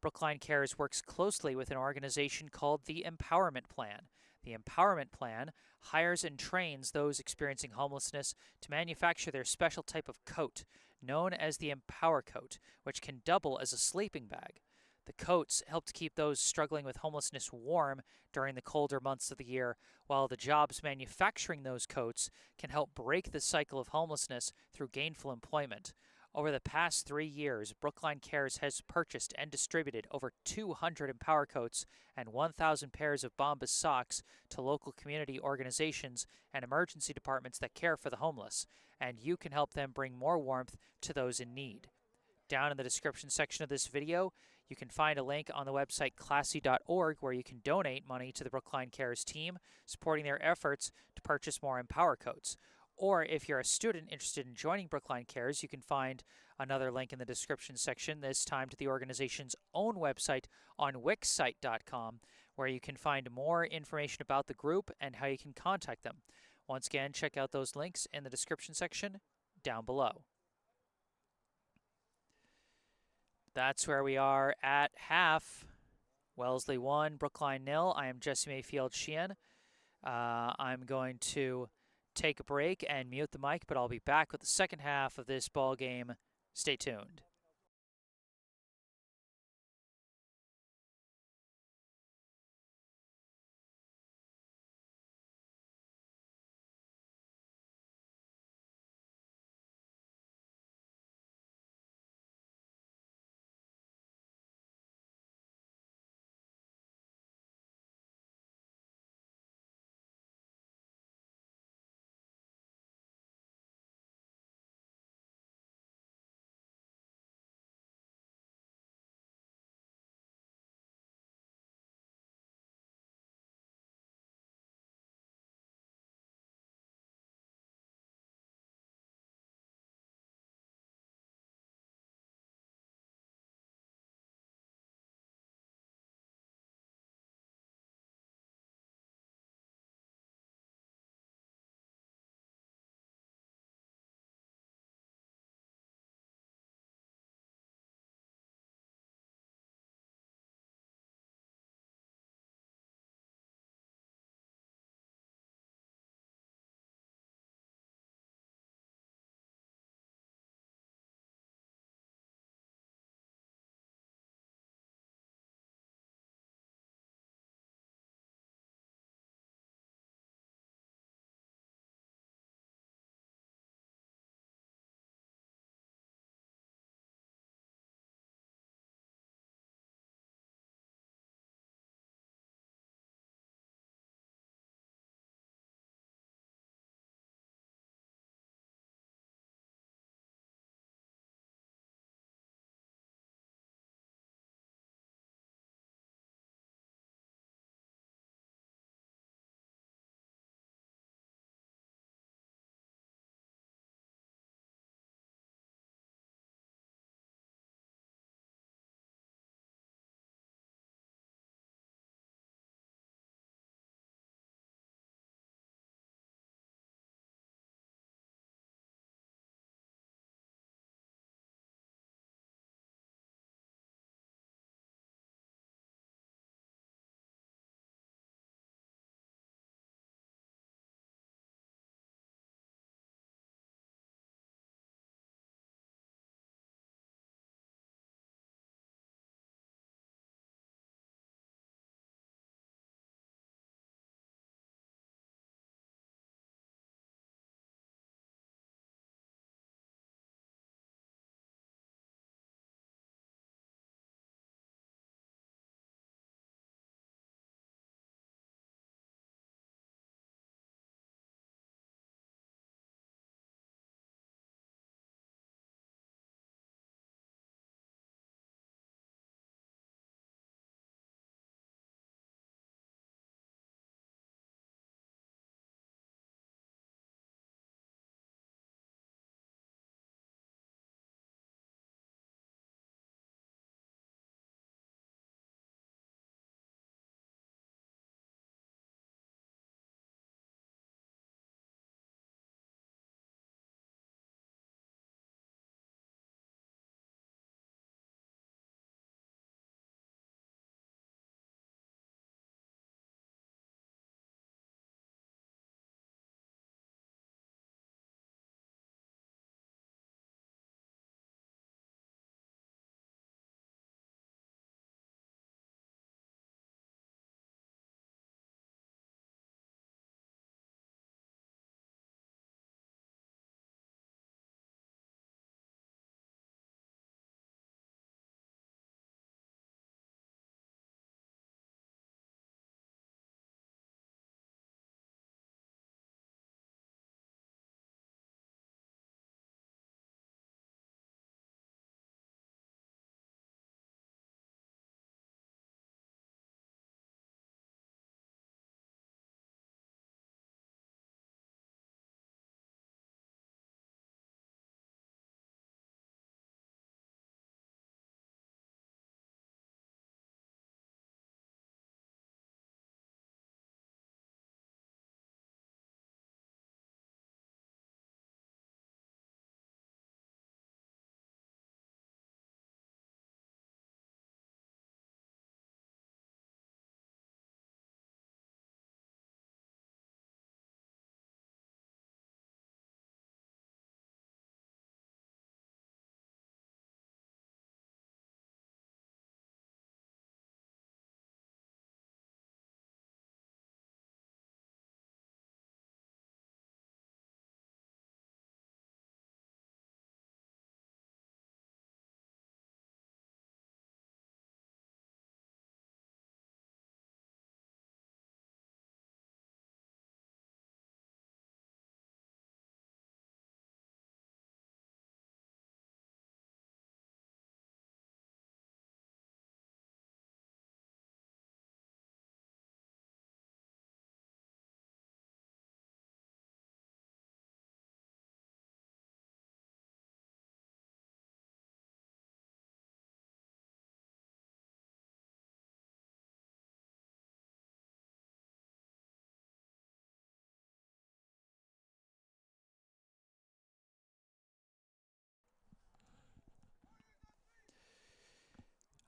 [SPEAKER 1] Brookline Cares works closely with an organization called the Empowerment Plan. The Empowerment Plan hires and trains those experiencing homelessness to manufacture their special type of coat, known as the Empower Coat, which can double as a sleeping bag. The coats help to keep those struggling with homelessness warm during the colder months of the year, while the jobs manufacturing those coats can help break the cycle of homelessness through gainful employment. Over the past 3 years, Brookline Cares has purchased and distributed over 200 Empower Coats and 1,000 pairs of Bombas socks to local community organizations and emergency departments that care for the homeless, and you can help them bring more warmth to those in need. Down in the description section of this video, you can find a link on the website classy.org where you can donate money to the Brookline Cares team, supporting their efforts to purchase more Empower Coats. Or if you're a student interested in joining Brookline Cares, you can find another link in the description section, this time to the organization's own website on wixsite.com, where you can find more information about the group and how you can contact them. Once again, check out those links in the description section down below. That's where we are at half. Wellesley 1, Brookline 0. I am Jesse Mayfield-Sheehan. I'm going to take a break and mute the mic, but I'll be back with the second half of this ball game. Stay tuned.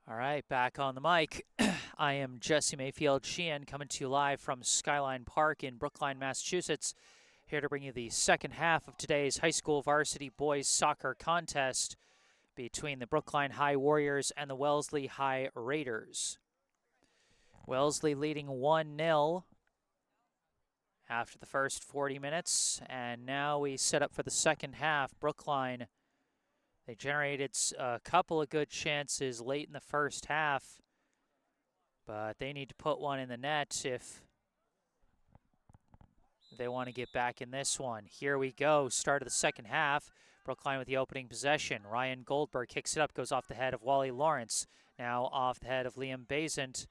[SPEAKER 1] All right, back on the mic. I am Jesse Mayfield-Sheehan coming to you live from Skyline Park in Brookline, Massachusetts, here to bring you the second half of today's high school varsity boys soccer contest between the Brookline High Warriors and the Wellesley High Raiders. Wellesley leading 1-0 after the first 40 minutes, and now we set up for the second half. Brookline, they generated a couple of good chances late in the first half, but they need to put one in the net if they want to get back in this one. Here we go, start of the second half. Brookline with the opening possession. Ryan Goldberg kicks it up, goes off the head of Wally Lawrence. Now off the head of Liam Bazant.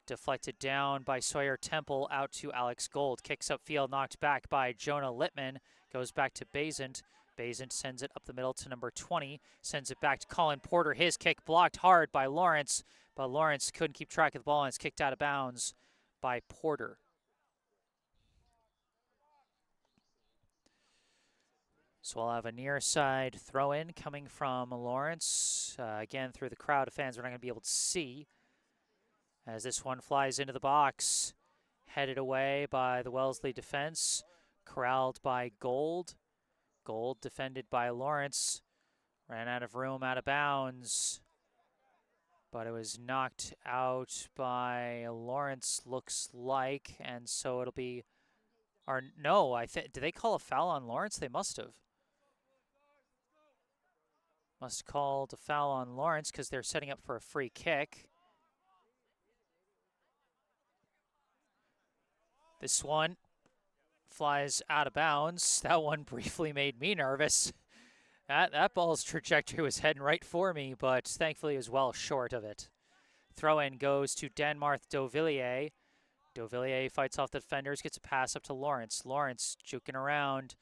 [SPEAKER 1] Deflected down by Sawyer Temple out to Alex Gold. Kicks upfield, knocked back by Jonah Littman. Goes back to Bazant. Bazant sends it up the middle to number 20. Sends it back to Colin Porter. His kick blocked hard by Lawrence, but Lawrence couldn't keep track of the ball and it's kicked out of bounds by Porter. So we'll have a near side throw in coming from Lawrence. Again, through the crowd of fans we're not going to be able to see, as this one flies into the box. Headed away by the Wellesley defense. Corralled by Gold. Gold defended by Lawrence. Ran out of room, out of bounds. But it was knocked out by Lawrence, looks like. And so it'll be, or no, did they call a foul on Lawrence? They must have. Must have called a foul on Lawrence because they're setting up for a free kick. This one flies out of bounds. That one briefly made me nervous. That ball's trajectory was heading right for me, but thankfully it was well short of it. Throw-in goes to Danmarth Dovillier. Dovillier fights off the defenders, gets a pass up to Lawrence. Lawrence juking around.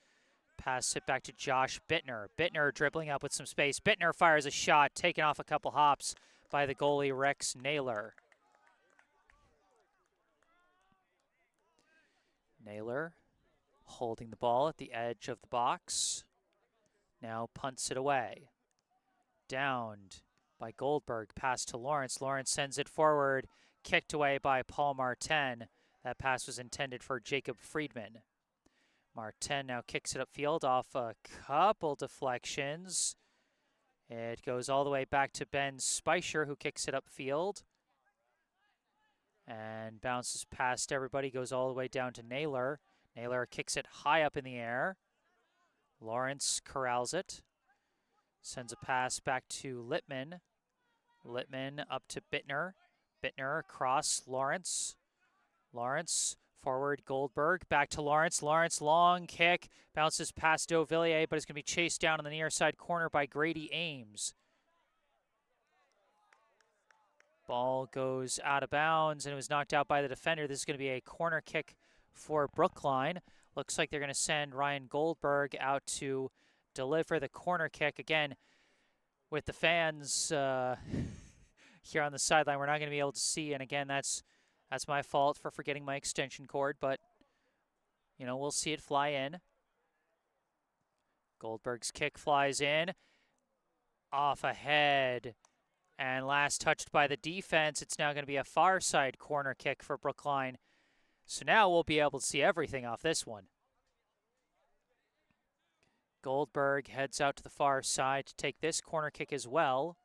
[SPEAKER 1] Pass it back to Josh Bittner. Bittner dribbling up with some space. Bittner fires a shot, taken off a couple hops by the goalie Rex Naylor. Naylor holding the ball at the edge of the box. Now punts it away. Downed by Goldberg. Pass to Lawrence. Lawrence sends it forward. Kicked away by Paul Martin. That pass was intended for Jacob Friedman. Martin now kicks it upfield off a couple deflections. It goes all the way back to Ben Speicher, who kicks it upfield. And bounces past everybody, goes all the way down to Naylor. Naylor kicks it high up in the air. Lawrence corrals it. Sends a pass back to Littman. Littman up to Bittner. Bittner across Lawrence. Lawrence forward, Goldberg. Back to Lawrence. Lawrence, long kick. Bounces past Dovillier, but it's going to be chased down in the near side corner by Grady Ames. Ball goes out of bounds, and it was knocked out by the defender. This is going to be a corner kick for Brookline. Looks like they're going to send Ryan Goldberg out to deliver the corner kick. Again, with the fans here on the sideline, we're not going to be able to see. And again, that's my fault for forgetting my extension cord, but, you know, we'll see it fly in. Goldberg's kick flies in. Off ahead. And last touched by the defense. It's now going to be a far side corner kick for Brookline. So now we'll be able to see everything off this one. Goldberg heads out to the far side to take this corner kick as well.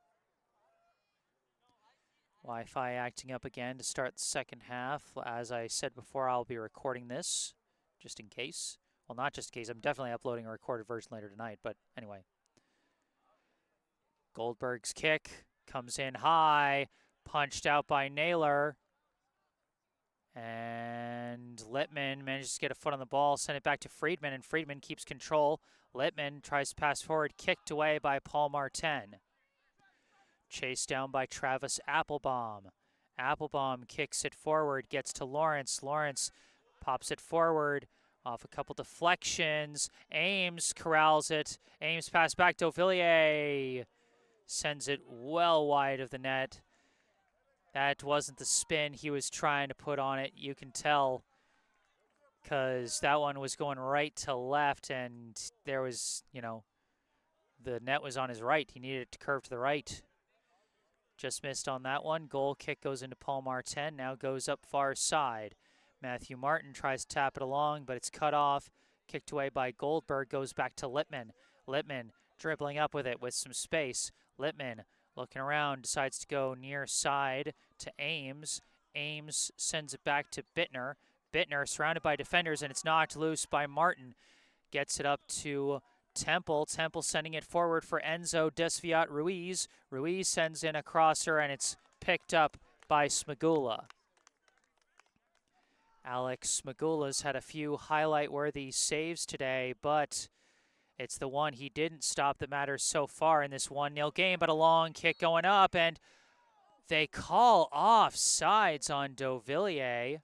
[SPEAKER 1] Wi-Fi acting up again to start the second half. As I said before, I'll be recording this just in case. Well, not just in case. I'm definitely uploading a recorded version later tonight, but anyway. Goldberg's kick comes in high, punched out by Naylor. And Littman manages to get a foot on the ball, send it back to Friedman, and Friedman keeps control. Littman tries to pass forward, kicked away by Paul Martin. Chased down by Travis Applebaum. Applebaum kicks it forward, gets to Lawrence. Lawrence pops it forward off a couple deflections. Ames corrals it. Ames pass back to Dovillier. Sends it well wide of the net. That wasn't the spin he was trying to put on it. You can tell because that one was going right to left, and there was, you know, the net was on his right. He needed it to curve to the right. Just missed on that one. Goal kick goes into Paul Martin. Now goes up far side. Matthew Martin tries to tap it along, but it's cut off. Kicked away by Goldberg. Goes back to Littman. Littman dribbling up with it with some space. Littman looking around, decides to go near side to Ames. Ames sends it back to Bittner. Bittner surrounded by defenders, and it's knocked loose by Martin. Gets it up to Temple. Temple sending it forward for Enzo Desviat Ruiz. Ruiz sends in a crosser, and it's picked up by Smagula. Alex Smagula's had a few highlight-worthy saves today, but it's the one he didn't stop that matters so far in this 1-0 game. But a long kick going up, and they call offsides on Dauvilliers.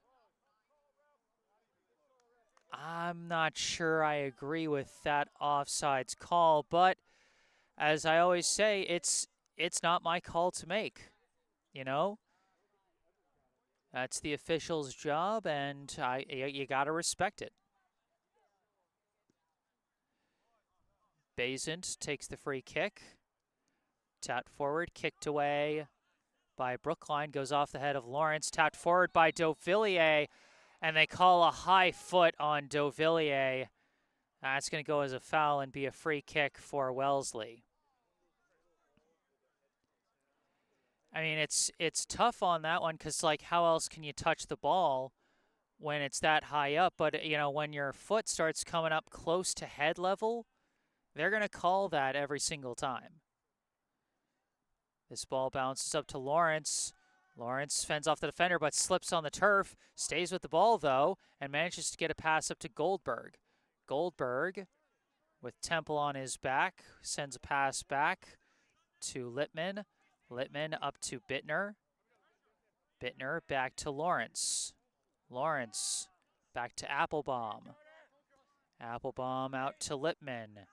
[SPEAKER 1] I'm not sure I agree with that offsides call, but as I always say, it's not my call to make, you know? That's the official's job, and you got to respect it. Basant takes the free kick. Tapped forward, kicked away by Brookline, goes off the head of Lawrence, tapped forward by Dauvilliers, and they call a high foot on Dauvilliers. That's going to go as a foul and be a free kick for Wellesley. I mean, it's tough on that one because, like, how else can you touch the ball when it's that high up? But, you know, when your foot starts coming up close to head level, they're going to call that every single time. This ball bounces up to Lawrence. Lawrence fends off the defender but slips on the turf, stays with the ball, though, and manages to get a pass up to Goldberg. Goldberg, with Temple on his back, sends a pass back to Littman. Littman up to Bittner. Bittner back to Lawrence. Lawrence back to Applebaum. Applebaum out to Littman.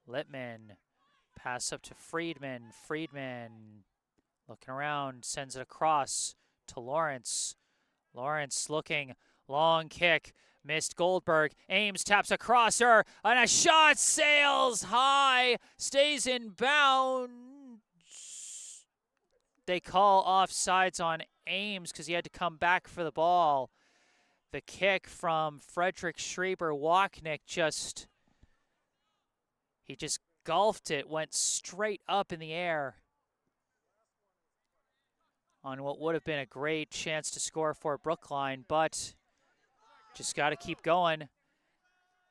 [SPEAKER 1] Littman pass up to Friedman. Friedman looking around, sends it across to Lawrence. Lawrence looking, long kick, missed Goldberg. Ames taps a crosser, and a shot sails high, stays in bounds. They call offsides on Ames because he had to come back for the ball. The kick from Frederick Schreiber-Wachnick just golfed it, went straight up in the air on what would have been a great chance to score for Brookline, but just got to keep going.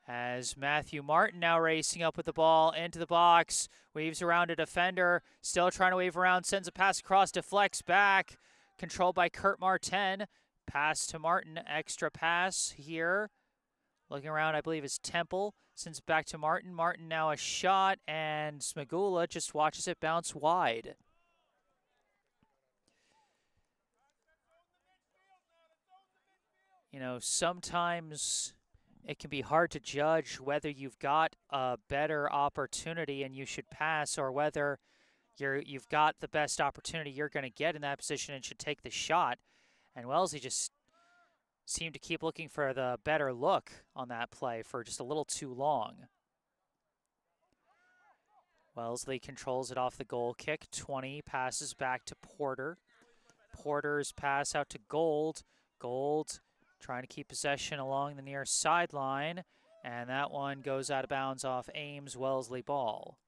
[SPEAKER 1] As Matthew Martin now racing up with the ball into the box, weaves around a defender, still trying to wave around, sends a pass across, deflects back, controlled by Kurt Martin. Pass to Martin, extra pass here. Looking around, I believe, is Temple. Sends it back to Martin. Martin now a shot, and Smagula just watches it bounce wide. You know, sometimes it can be hard to judge whether you've got a better opportunity and you should pass, or whether you've got the best opportunity you're going to get in that position and should take the shot. And Wellesley just seemed to keep looking for the better look on that play for just a little too long. Wellesley controls it off the goal kick. 20 passes back to Porter. Porter's pass out to Gold. Gold trying to keep possession along the near sideline, and that one goes out of bounds off Ames. Wellesley ball.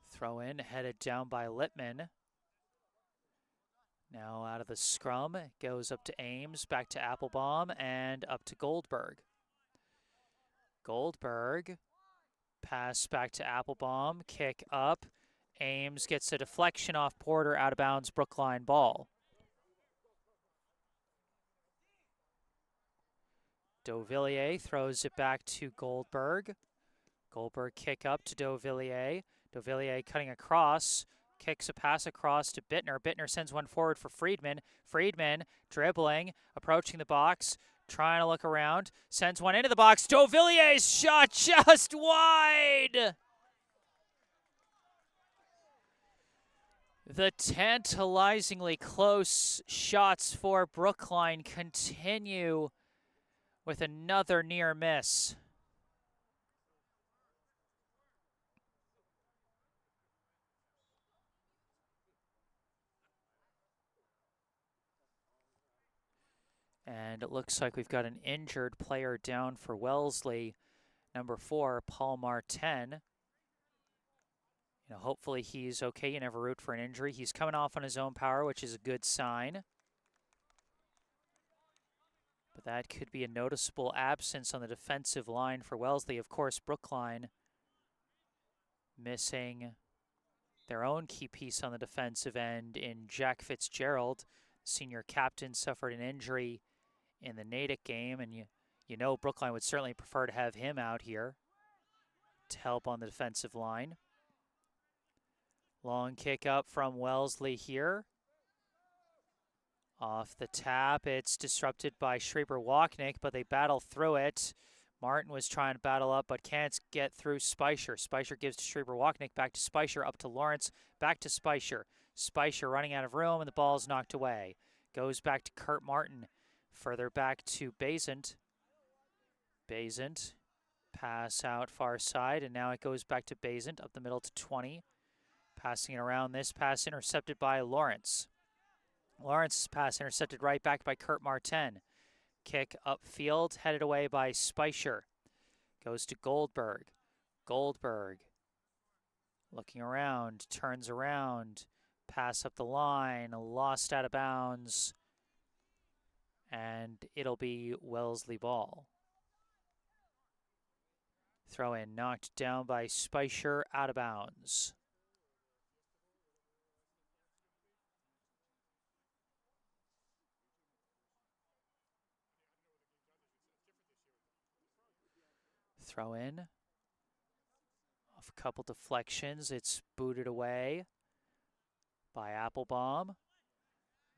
[SPEAKER 1] Throw in, headed down by Littman. Now out of the scrum, it goes up to Ames, back to Applebaum, and up to Goldberg. Goldberg, pass back to Applebaum, kick up. Ames gets a deflection off Porter, out of bounds, Brookline ball. Dauvilliers throws it back to Goldberg. Goldberg kick up to Dauvilliers. Dauvilliers cutting across, kicks a pass across to Bittner. Bittner sends one forward for Friedman. Friedman dribbling, approaching the box, trying to look around, sends one into the box. Dauvilliers' shot just wide. The tantalizingly close shots for Brookline continue with another near miss. And it looks like we've got an injured player down for Wellesley, number 4, Paul Martin. Hopefully he's okay. You never root for an injury. He's coming off on his own power, which is a good sign. But that could be a noticeable absence on the defensive line for Wellesley. Of course, Brookline missing their own key piece on the defensive end in Jack Fitzgerald. Senior captain suffered an injury in the Natick game, and you know Brookline would certainly prefer to have him out here to help on the defensive line. Long kick up from Wellesley here. Off the tap, it's disrupted by Schreiber-Wachnick, but they battle through it. Martin was trying to battle up, but can't get through Speicher. Speicher gives to Schreiber-Wachnick, back to Speicher, up to Lawrence, back to Speicher. Speicher running out of room, and the ball's knocked away. Goes back to Kurt Martin. Further back to Basant. Basant, pass out far side, and now it goes back to Basant, up the middle to 20. Passing it around, this pass intercepted by Lawrence. Lawrence's pass intercepted right back by Kurt Martin. Kick upfield, headed away by Speicher. Goes to Goldberg. Goldberg looking around, turns around, pass up the line, lost out of bounds, and it'll be Wellesley ball. Throw in, knocked down by Speicher, out of bounds. Throw in. Off a couple deflections, it's booted away by Applebaum.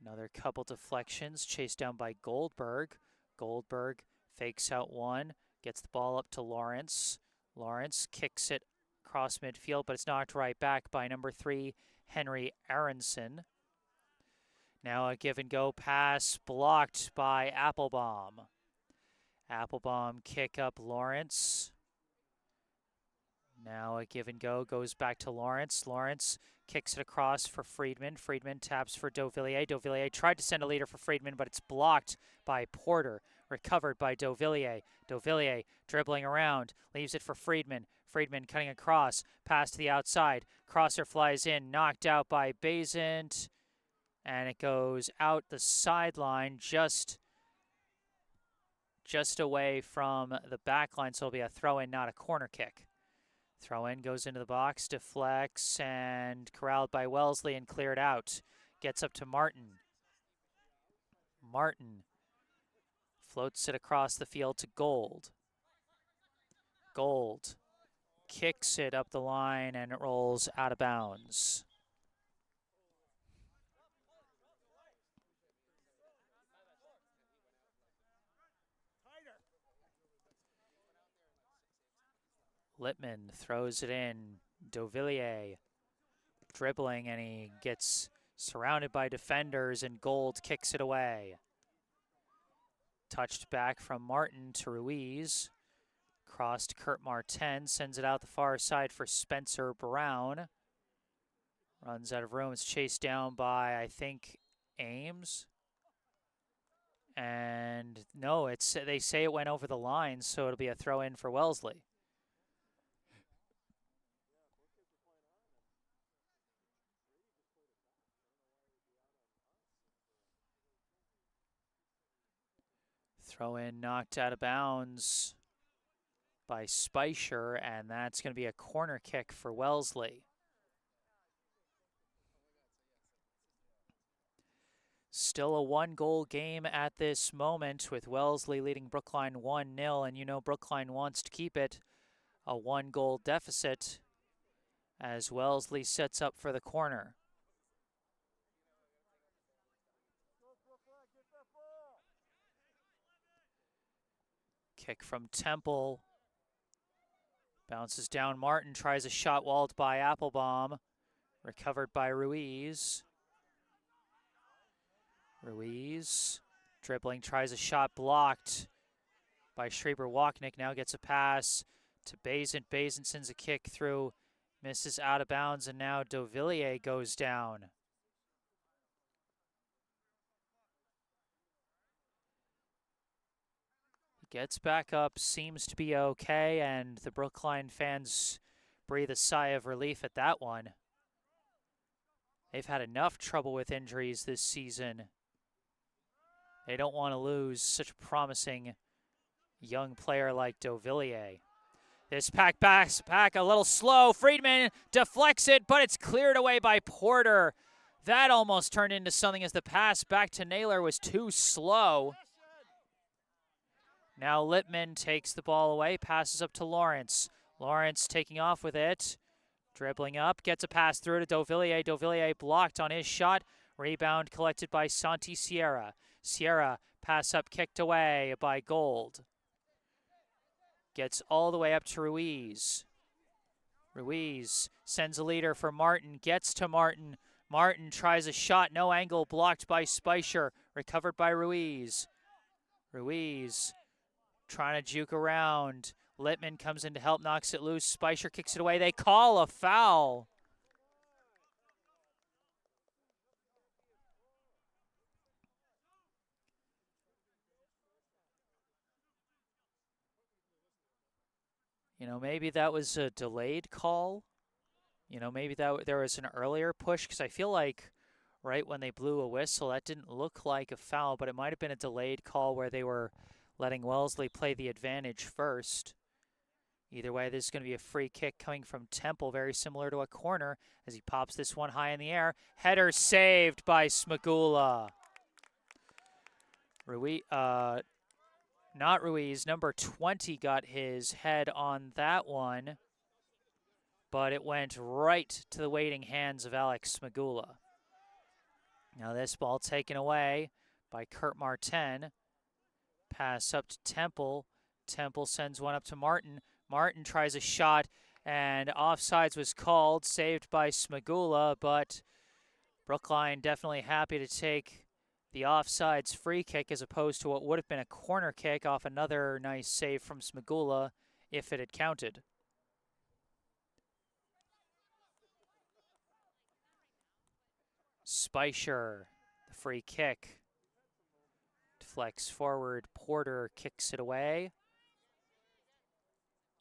[SPEAKER 1] Another couple deflections, chased down by Goldberg. Goldberg fakes out one, gets the ball up to Lawrence. Lawrence kicks it across midfield, but it's knocked right back by number 3, Henry Aronson. Now a give and go pass blocked by Applebaum. Applebaum kick up Lawrence. Now a give and go goes back to Lawrence. Lawrence kicks it across for Friedman. Friedman taps for Dauvilliers. Dauvilliers tried to send a leader for Friedman, but it's blocked by Porter. Recovered by Dauvilliers. Dauvilliers dribbling around, leaves it for Friedman. Friedman cutting across, pass to the outside. Crosser flies in, knocked out by Basant. And it goes out the sideline just away from the back line, so it'll be a throw-in, not a corner kick. Throw-in goes into the box, deflects, and corralled by Wellesley and cleared out. Gets up to Martin. Martin floats it across the field to Gold. Gold kicks it up the line, and it rolls out of bounds. Littman throws it in. Dauvilliers dribbling, and he gets surrounded by defenders, and Gold kicks it away. Touched back from Martin to Ruiz. Crossed Kurt Martin, sends it out the far side for Spencer Brown. Runs out of room. It's chased down by, I think, Ames. And no, they say it went over the line, so it'll be a throw-in for Wellesley. Throw in, knocked out of bounds by Speicher, and that's going to be a corner kick for Wellesley. Still a 1-goal game at this moment, with Wellesley leading Brookline 1-0, and you know Brookline wants to keep it a 1-goal deficit as Wellesley sets up for the corner. Kick from Temple. Bounces down. Martin tries a shot walled by Applebaum. Recovered by Ruiz. Ruiz dribbling, tries a shot blocked by Schreiber-Wachnick. Now gets a pass to Bazin. Bazin sends a kick through, misses out of bounds, and now Dauvilliers goes down. Gets back up, seems to be okay, and the Brookline fans breathe a sigh of relief at that one. They've had enough trouble with injuries this season. They don't want to lose such a promising young player like Dauvilliers. This back a little slow. Friedman deflects it, but it's cleared away by Porter. That almost turned into something as the pass back to Naylor was too slow. Now Lippman takes the ball away, passes up to Lawrence. Lawrence taking off with it, dribbling up, gets a pass through to Dauvilliers. Dauvilliers blocked on his shot. Rebound collected by Santi Sierra. Sierra, pass up, kicked away by Gold. Gets all the way up to Ruiz. Ruiz sends a leader for Martin, gets to Martin. Martin tries a shot, no angle, blocked by Speicher, recovered by Ruiz. Ruiz trying to juke around. Lippman comes in to help, knocks it loose. Speicher kicks it away. They call a foul. You know, maybe that was a delayed call. You know, maybe that there was an earlier push, because I feel like right when they blew a whistle, that didn't look like a foul, but it might have been a delayed call where they were letting Wellesley play the advantage first. Either way, this is going to be a free kick coming from Temple, very similar to a corner, as he pops this one high in the air. Header saved by Smagula. Not Ruiz, number 20 got his head on that one, but it went right to the waiting hands of Alex Smagula. Now this ball taken away by Kurt Martin. Pass up to Temple. Temple sends one up to Martin. Martin tries a shot, and offsides was called, saved by Smagula, but Brookline definitely happy to take the offsides free kick as opposed to what would have been a corner kick off another nice save from Smagula if it had counted. Speicher, the free kick. Deflects forward. Porter kicks it away.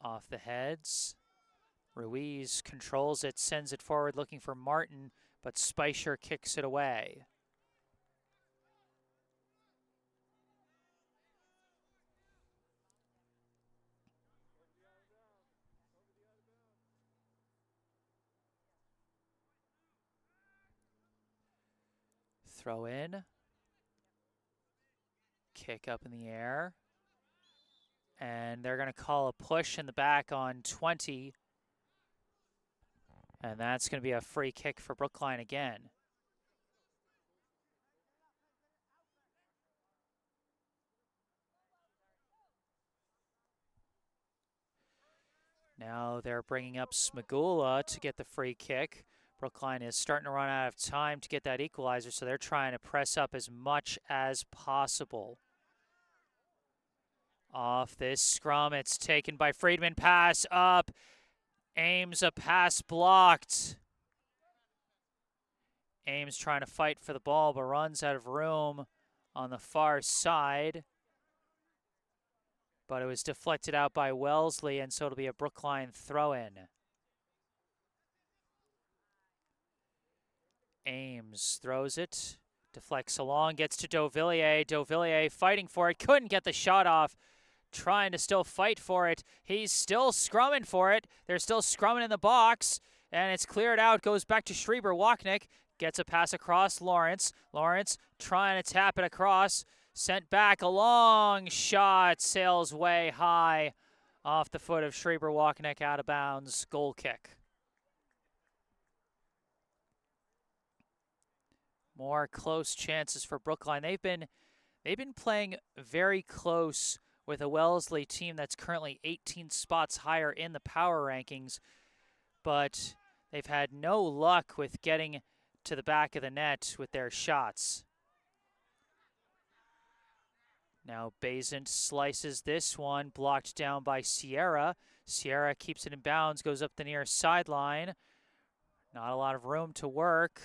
[SPEAKER 1] Off the heads. Ruiz controls it, sends it forward looking for Martin, but Speicher kicks it away. Throw in. Kick up in the air. And they're going to call a push in the back on 20. And that's going to be a free kick for Brookline again. Now they're bringing up Smagula to get the free kick. Brookline is starting to run out of time to get that equalizer, so they're trying to press up as much as possible. Off this scrum, it's taken by Friedman. Pass up. Ames, a pass blocked. Ames trying to fight for the ball, but runs out of room on the far side. But it was deflected out by Wellesley, and so it'll be a Brookline throw-in. Ames throws it, deflects along, gets to Dauvilliers. Dauvilliers fighting for it, couldn't get the shot off, trying to still fight for it. He's still scrumming for it. They're still scrumming in the box, and it's cleared out, goes back to Schreiber-Wachnick, gets a pass across Lawrence. Lawrence trying to tap it across, sent back, a long shot, sails way high off the foot of Schreiber-Wachnick, out of bounds, goal kick. More close chances for Brookline. They've been playing very close with a Wellesley team that's currently 18 spots higher in the power rankings, but they've had no luck with getting to the back of the net with their shots. Now Bazant slices this one, blocked down by Sierra. Sierra keeps it in bounds, goes up the near sideline. Not a lot of room to work,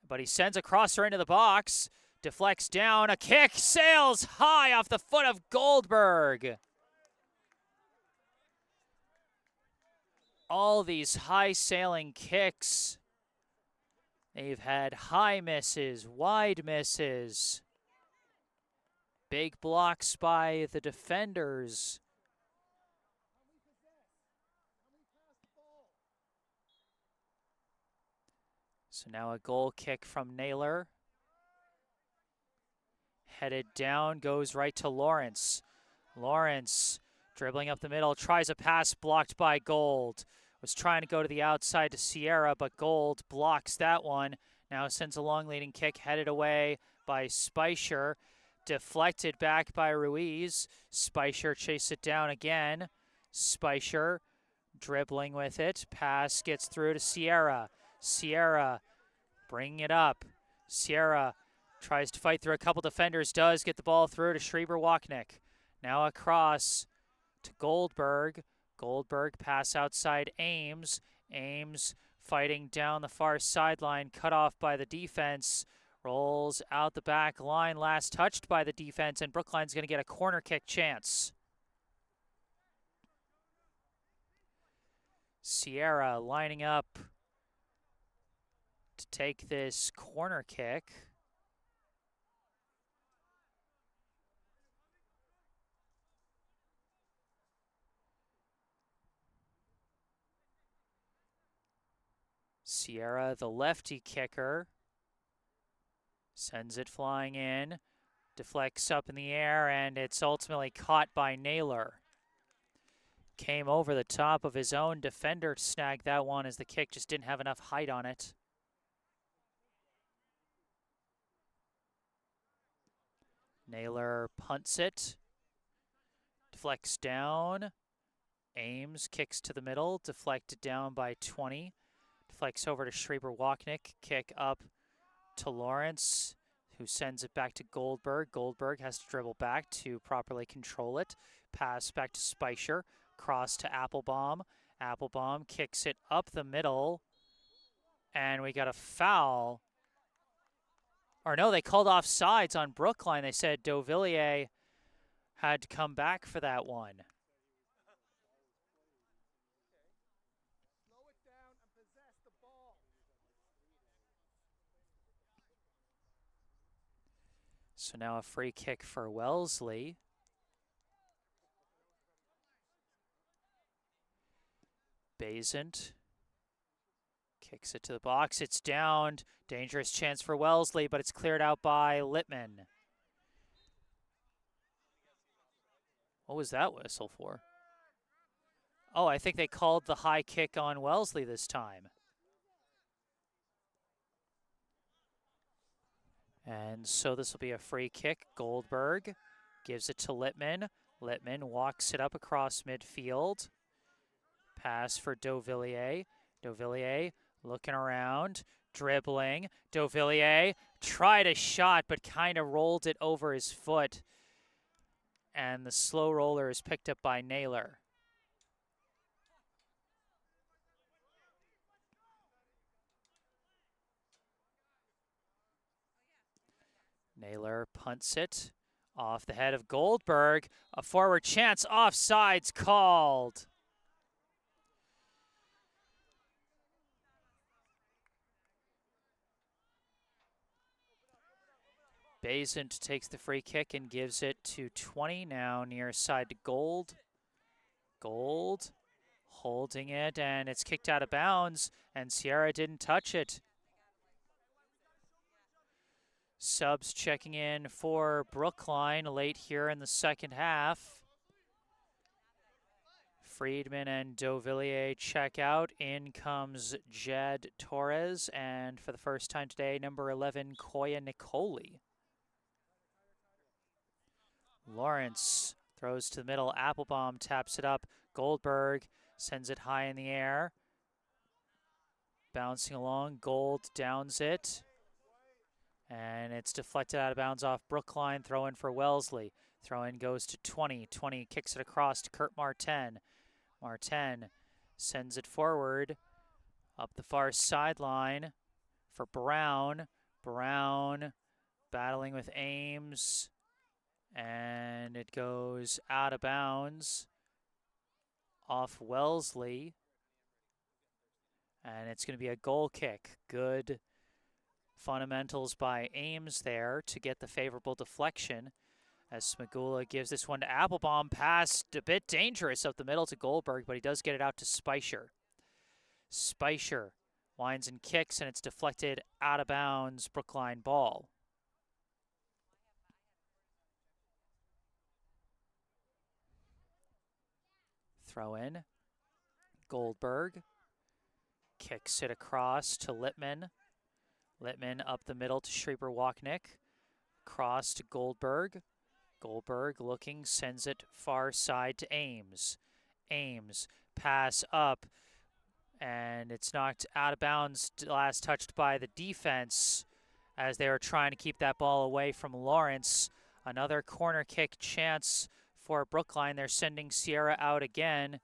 [SPEAKER 1] but he sends a crosser into the box. Deflects down, a kick, sails high off the foot of Goldberg. All these high-sailing kicks. They've had high misses, wide misses. Big blocks by the defenders. So now a goal kick from Naylor. Headed down, goes right to Lawrence. Lawrence dribbling up the middle, tries a pass blocked by Gold. Was trying to go to the outside to Sierra, but Gold blocks that one. Now sends a long leading kick, headed away by Speicher. Deflected back by Ruiz. Speicher chases it down again. Speicher dribbling with it. Pass gets through to Sierra. Sierra bringing it up. Sierra tries to fight through a couple defenders, does get the ball through to Schreiber-Wachnick. Now across to Goldberg. Goldberg pass outside Ames. Ames fighting down the far sideline, cut off by the defense. Rolls out the back line, last touched by the defense, and Brookline's going to get a corner kick chance. Sierra lining up to take this corner kick. Sierra, the lefty kicker, sends it flying in, deflects up in the air, and it's ultimately caught by Naylor. Came over the top of his own defender to snag that one as the kick just didn't have enough height on it. Naylor punts it, deflects down, Ames kicks to the middle, deflected down by 20. Deflects over to Schreiber-Wachnick, kick up to Lawrence, who sends it back to Goldberg. Goldberg has to dribble back to properly control it. Pass back to Speicher, cross to Applebaum. Applebaum kicks it up the middle, and we got a foul. Or no, they called offsides on Brookline. They said Dauvilliers had to come back for that one. So now a free kick for Wellesley. Bazant kicks it to the box. It's down. Dangerous chance for Wellesley, but it's cleared out by Littman. What was that whistle for? Oh, I think they called the high kick on Wellesley this time. And so this will be a free kick. Goldberg gives it to Littman. Littman walks it up across midfield. Pass for Dauvilliers. Dauvilliers looking around, dribbling. Dauvilliers tried a shot, but kind of rolled it over his foot. And the slow roller is picked up by Naylor. Naylor punts it off the head of Goldberg. A forward chance, offsides called. Bazant takes the free kick and gives it to 20, now near side to Gold. Gold holding it, and it's kicked out of bounds, and Sierra didn't touch it. Subs checking in for Brookline late here in the second half. Friedman and Dauvilliers check out. In comes Jed Torres, and for the first time today, number 11, Koya Nicoli. Lawrence throws to the middle. Applebaum taps it up. Goldberg sends it high in the air. Bouncing along. Gold downs it. And it's deflected out of bounds off Brookline. Throw in for Wellesley. Throw in goes to 20. 20 kicks it across to Kurt Martin. Martin sends it forward up the far sideline for Brown. Brown battling with Ames, and it goes out of bounds off Wellesley, and it's going to be a goal kick. Good fundamentals by Ames there to get the favorable deflection, as Smagula gives this one to Applebaum. Pass a bit dangerous up the middle to Goldberg, but he does get it out to Speicher. Speicher winds and kicks, and it's deflected out of bounds. Brookline ball. Throw in. Goldberg kicks it across to Littman. Littman up the middle to Schreiber-Wachnick. Cross to Goldberg. Goldberg looking, sends it far side to Ames. Ames, pass up, and it's knocked out of bounds, last touched by the defense as they were trying to keep that ball away from Lawrence. Another corner kick chance for Brookline. They're sending Sierra out again.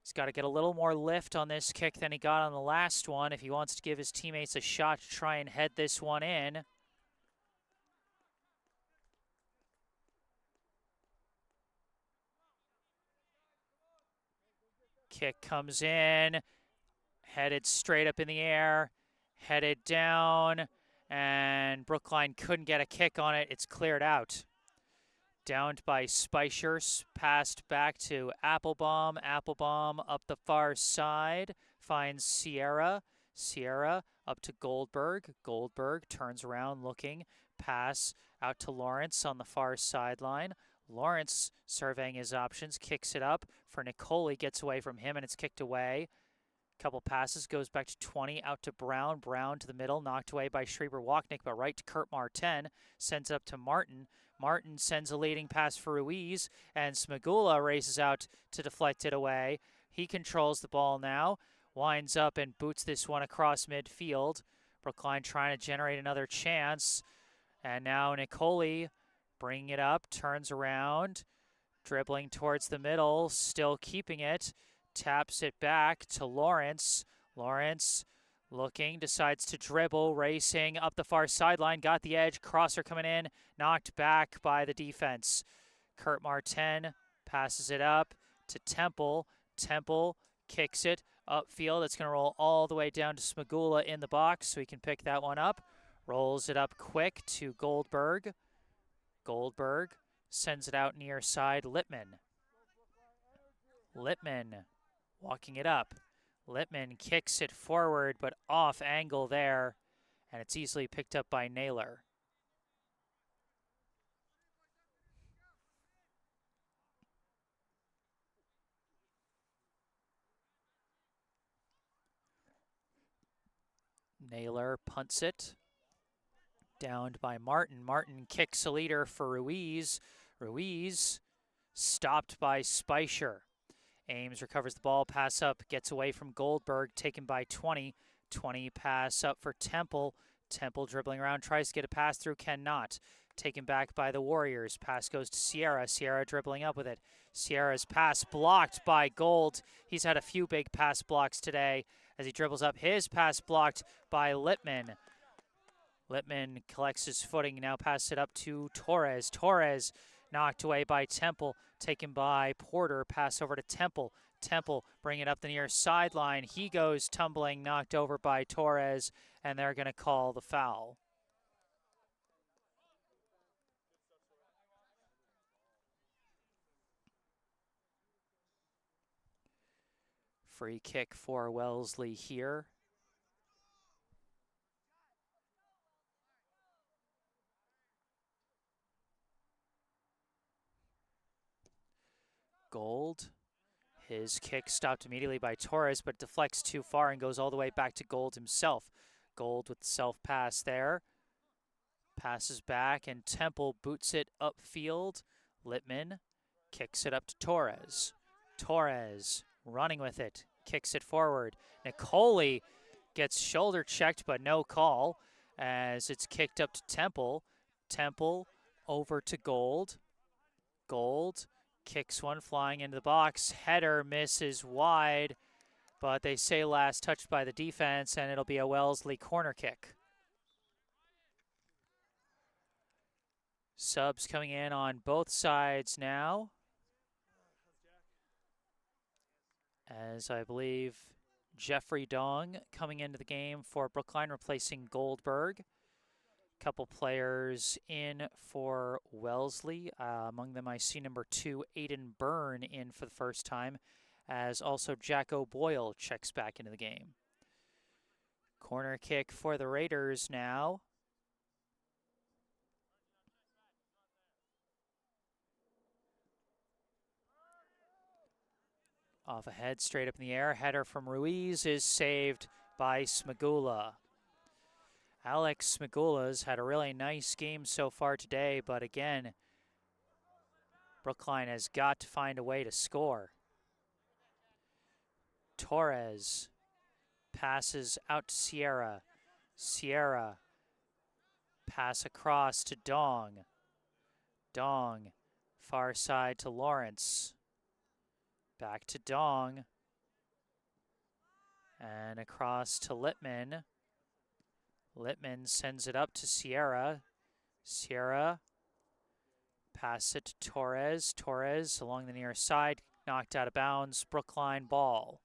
[SPEAKER 1] He's got to get a little more lift on this kick than he got on the last one if he wants to give his teammates a shot to try and head this one in. Kick comes in, headed straight up in the air, headed down, and Brookline couldn't get a kick on it. It's cleared out. Downed by Speicher, passed back to Applebaum. Applebaum up the far side, finds Sierra. Sierra up to Goldberg. Goldberg turns around looking, pass out to Lawrence on the far sideline. Lawrence surveying his options, kicks it up for Nicoli, gets away from him, and it's kicked away. Couple passes, goes back to 20, out to Brown. Brown to the middle, knocked away by Schreiber-Wachnick, but right to Kurt Martin, sends it up to Martin. Martin sends a leading pass for Ruiz, and Smagula races out to deflect it away. He controls the ball now, winds up and boots this one across midfield. Brookline trying to generate another chance, and now Nicoli bringing it up, turns around, dribbling towards the middle, still keeping it, taps it back to Lawrence. Lawrence looking, decides to dribble, racing up the far sideline, got the edge, crosser coming in, knocked back by the defense. Kurt Martin passes it up to Temple. Temple kicks it upfield. It's going to roll all the way down to Smagula in the box, so he can pick that one up. Rolls it up quick to Goldberg. Goldberg sends it out near side. Littman walking it up. Littman kicks it forward, but off angle there, and it's easily picked up by Naylor. Naylor punts it. Downed by Martin. Martin kicks a leader for Ruiz. Ruiz stopped by Speicher. Ames recovers the ball, pass up, gets away from Goldberg, taken by 20. 20 pass up for Temple. Temple dribbling around, tries to get a pass through, cannot. Taken back by the Warriors. Pass goes to Sierra. Sierra dribbling up with it. Sierra's pass blocked by Gold. He's had a few big pass blocks today as he dribbles up. His pass blocked by Littman. Littman collects his footing, now passes it up to Torres. Torres knocked away by Temple, taken by Porter, pass over to Temple. Temple bring it up the near sideline. He goes tumbling, knocked over by Torres, and they're going to call the foul. Free kick for Wellesley here. Gold. His kick stopped immediately by Torres, but deflects too far and goes all the way back to Gold himself. Gold with the self-pass there. Passes back, and Temple boots it upfield. Littman kicks it up to Torres. Torres running with it, kicks it forward. Nicoli gets shoulder checked, but no call as it's kicked up to Temple. Temple over to Gold. Gold kicks one flying into the box. Header misses wide, but they say last touched by the defense, and it'll be a Wellesley corner kick. Subs coming in on both sides now, as I believe Jeffrey Dong coming into the game for Brookline, replacing Goldberg. Couple players in for Wellesley. Among them, I see number 2, Aiden Byrne, in for the first time, as also Jack O'Boyle checks back into the game. Corner kick for the Raiders now. Off ahead, straight up in the air. Header from Ruiz is saved by Smagula. Alex Smagula's had a really nice game so far today, but again, Brookline has got to find a way to score. Torres passes out to Sierra. Sierra pass across to Dong. Dong, far side to Lawrence. Back to Dong. And across to Littman. Littman sends it up to Sierra. Sierra, pass it to Torres. Torres along the near side, knocked out of bounds. Brookline ball.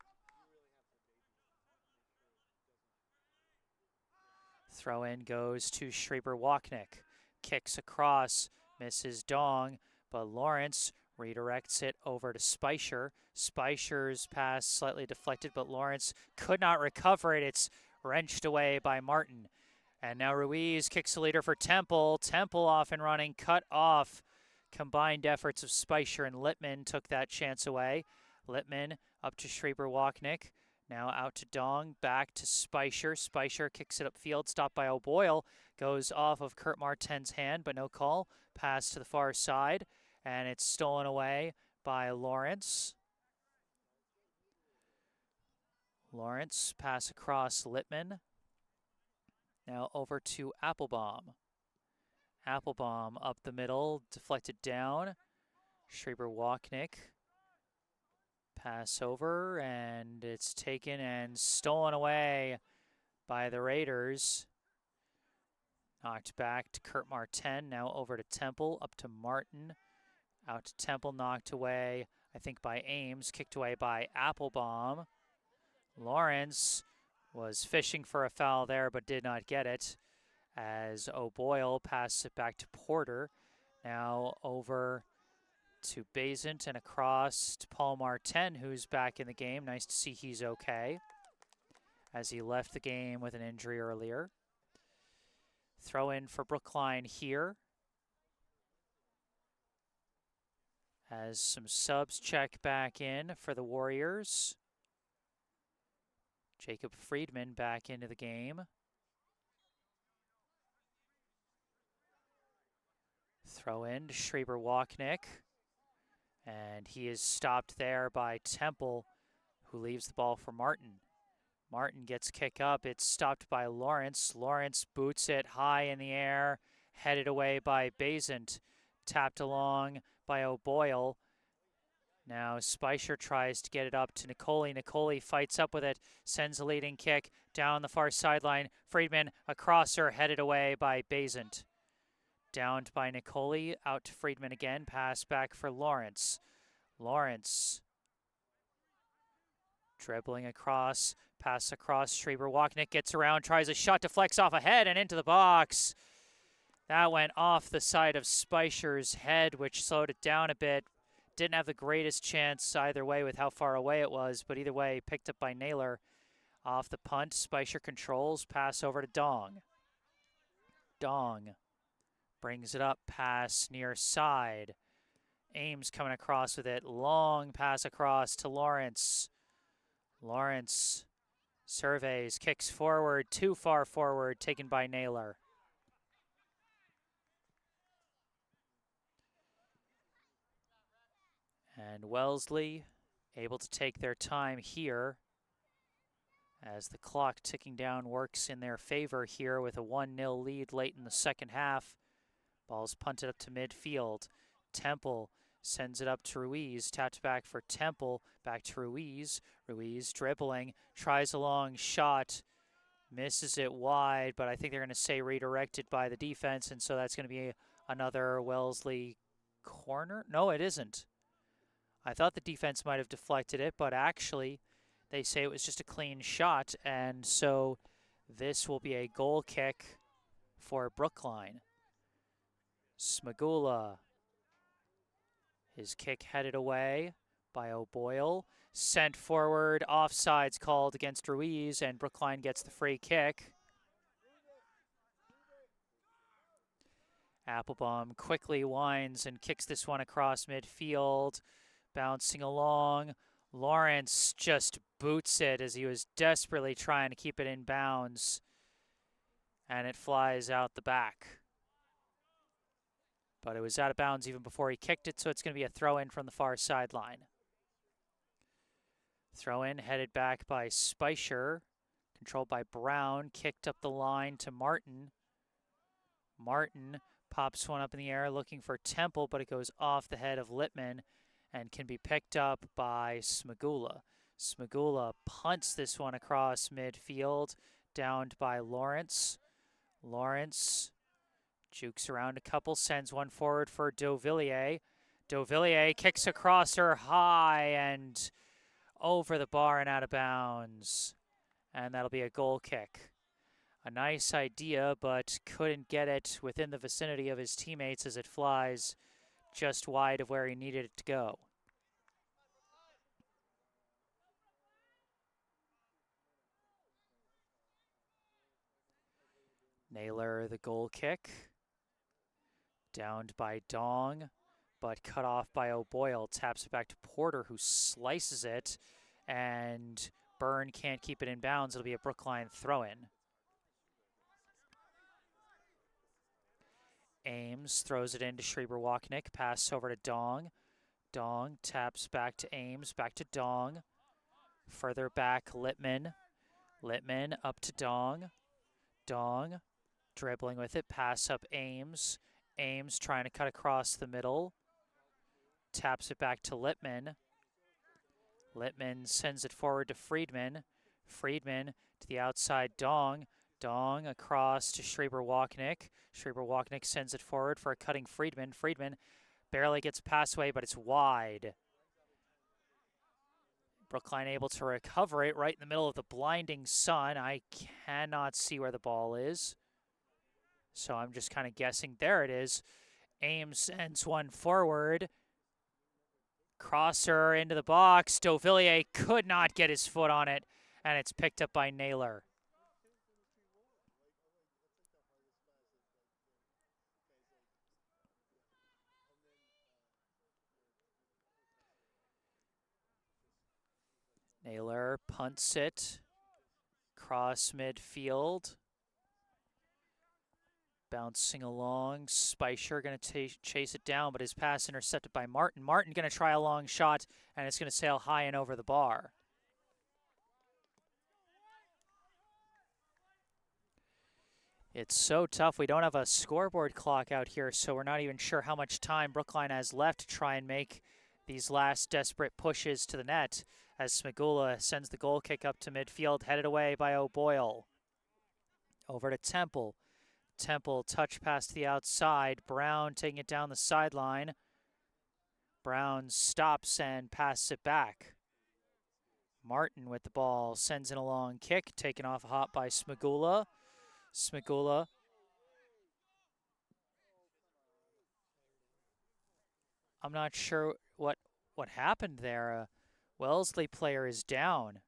[SPEAKER 1] Throw in goes to Schreiber-Wachnick. Kicks across, misses Dong, but Lawrence redirects it over to Speicher. Speicher's pass slightly deflected, but Lawrence could not recover it. It's wrenched away by Martin. And now Ruiz kicks the leader for Temple. Temple off and running, cut off. Combined efforts of Speicher and Littman took that chance away. Littman up to Schreiber-Wachnick. Now out to Dong, back to Speicher. Speicher kicks it upfield, stopped by O'Boyle. Goes off of Kurt Martin's hand, but no call. Pass to the far side, and it's stolen away by Lawrence. Lawrence, pass across Littman. Now over to Applebaum. Applebaum up the middle, deflected down. Schreiber-Wachnick. Pass over, and it's taken and stolen away by the Raiders. Knocked back to Kurt Martin, now over to Temple, up to Martin. Out to Temple, knocked away, I think by Ames, kicked away by Applebaum. Lawrence was fishing for a foul there, but did not get it, as O'Boyle passes it back to Porter. Now over to Bazant and across to Paul Martin, who's back in the game. Nice to see he's okay, as he left the game with an injury earlier. Throw in for Brookline here, as some subs check back in for the Warriors. Jacob Friedman back into the game. Throw in to Schreiber-Wachnick. And he is stopped there by Temple, who leaves the ball for Martin. Martin gets kick up. It's stopped by Lawrence. Lawrence boots it high in the air, headed away by Bazant. Tapped along by O'Boyle. Now Speicher tries to get it up to Nicoli. Nicoli fights up with it, sends a leading kick down the far sideline. Friedman, a crosser, headed away by Bazant. Downed by Nicoli, out to Friedman again, pass back for Lawrence. Lawrence dribbling across, pass across, Schreiber-Wachnick gets around, tries a shot, deflects off ahead and into the box. That went off the side of Speicher's head, which slowed it down a bit. Didn't have the greatest chance either way with how far away it was, but either way, picked up by Naylor. Off the punt, Speicher controls, pass over to Dong. Dong brings it up, pass near side. Ames coming across with it, long pass across to Lawrence. Lawrence surveys, kicks forward, too far forward, taken by Naylor. And Wellesley able to take their time here, as the clock ticking down works in their favor here with a 1-0 lead late in the second half. Ball's punted up to midfield. Temple sends it up to Ruiz. Tapped back for Temple. Back to Ruiz. Ruiz dribbling. Tries a long shot. Misses it wide, but I think they're going to say redirected by the defense, and so that's going to be another Wellesley corner. No, it isn't. I thought the defense might have deflected it, but actually they say it was just a clean shot, and so this will be a goal kick for Brookline. Smagula. His kick headed away by O'Boyle. Sent forward. Offsides called against Ruiz, and Brookline gets the free kick. Applebaum quickly winds and kicks this one across midfield. Bouncing along. Lawrence just boots it as he was desperately trying to keep it in bounds. And it flies out the back. But it was out of bounds even before he kicked it, so it's going to be a throw-in from the far sideline. Throw-in headed back by Spicer. Controlled by Brown. Kicked up the line to Martin. Martin pops one up in the air looking for Temple, but it goes off the head of Littman and can be picked up by Smagula. Smagula punts this one across midfield, downed by Lawrence. Lawrence jukes around a couple, sends one forward for Dauvilliers. Dauvilliers kicks across her high and over the bar and out of bounds. And that'll be a goal kick. A nice idea, but couldn't get it within the vicinity of his teammates as it flies just wide of where he needed it to go. Naylor, the goal kick. Downed by Dong, but cut off by O'Boyle. Taps it back to Porter, who slices it, and Byrne can't keep it in bounds. It'll be a Brookline throw-in. Ames throws it into Schreiber-Wachnick. Pass over to Dong. Dong taps back to Ames. Back to Dong. Further back, Littman. Littman up to Dong. Dong dribbling with it. Pass up Ames. Ames trying to cut across the middle. Taps it back to Littman. Littman sends it forward to Friedman. Friedman to the outside, Dong. Dong across to Schreiber-Wachnick. Schreiber-Wachnick sends it forward for a cutting Friedman. Friedman barely gets a pass away, but it's wide. Brookline able to recover it right in the middle of the blinding sun. I cannot see where the ball is, so I'm just kind of guessing. There it is. Ames sends one forward. Crosser into the box. Dauvilliers could not get his foot on it, and it's picked up by Naylor. Naylor punts it. Cross midfield. Bouncing along. Spicer going to chase it down, but his pass intercepted by Martin. Martin going to try a long shot, and it's going to sail high and over the bar. It's so tough. We don't have a scoreboard clock out here, so we're not even sure how much time Brookline has left to try and make these last desperate pushes to the net, as Smagula sends the goal kick up to midfield, headed away by O'Boyle. Over to Temple. Temple touch pass to the outside. Brown taking it down the sideline. Brown stops and passes it back. Martin with the ball sends in a long kick, taken off a hop by Smagula. Smagula. I'm not sure what happened there. A Wellesley player is down.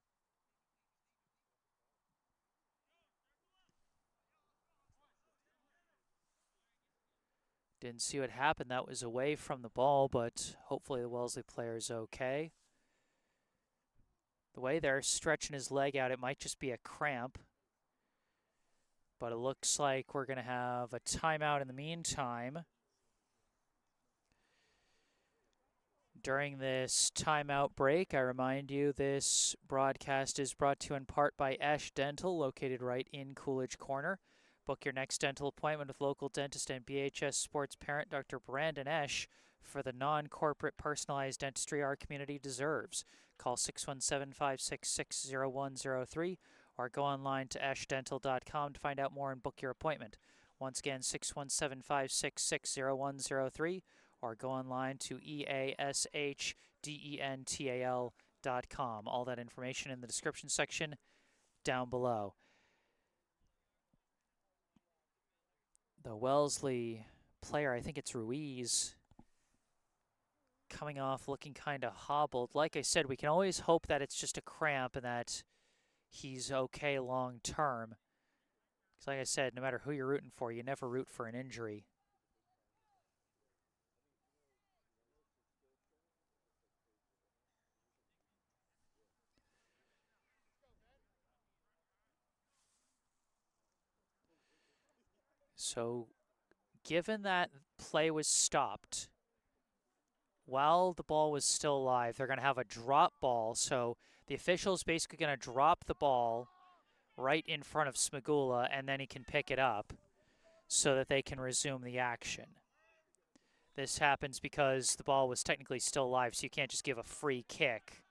[SPEAKER 1] Didn't see what happened. That was away from the ball, but hopefully the Wellesley player is okay. The way they're stretching his leg out, it might just be a cramp. But it looks like we're going to have a timeout in the meantime. During this timeout break, I remind you this broadcast is brought to you in part by Ash Dental, located right in Coolidge Corner. Book your next dental appointment with local dentist and BHS Sports parent Dr. Brandon Esch for the non-corporate personalized dentistry our community deserves. Call 617-566-0103 or go online to eschdental.com to find out more and book your appointment. Once again, 617-566-0103 or go online to eashdental.com. All that information in the description section down below. The Wellesley player, I think it's Ruiz, coming off looking kind of hobbled. Like I said, we can always hope that it's just a cramp and that he's okay long term. Because like I said, no matter who you're rooting for, you never root for an injury. So, given that play was stopped while the ball was still alive, they're going to have a drop ball. So, the official's basically going to drop the ball right in front of Smagula, and then he can pick it up so that they can resume the action. This happens because the ball was technically still alive, so you can't just give a free kick.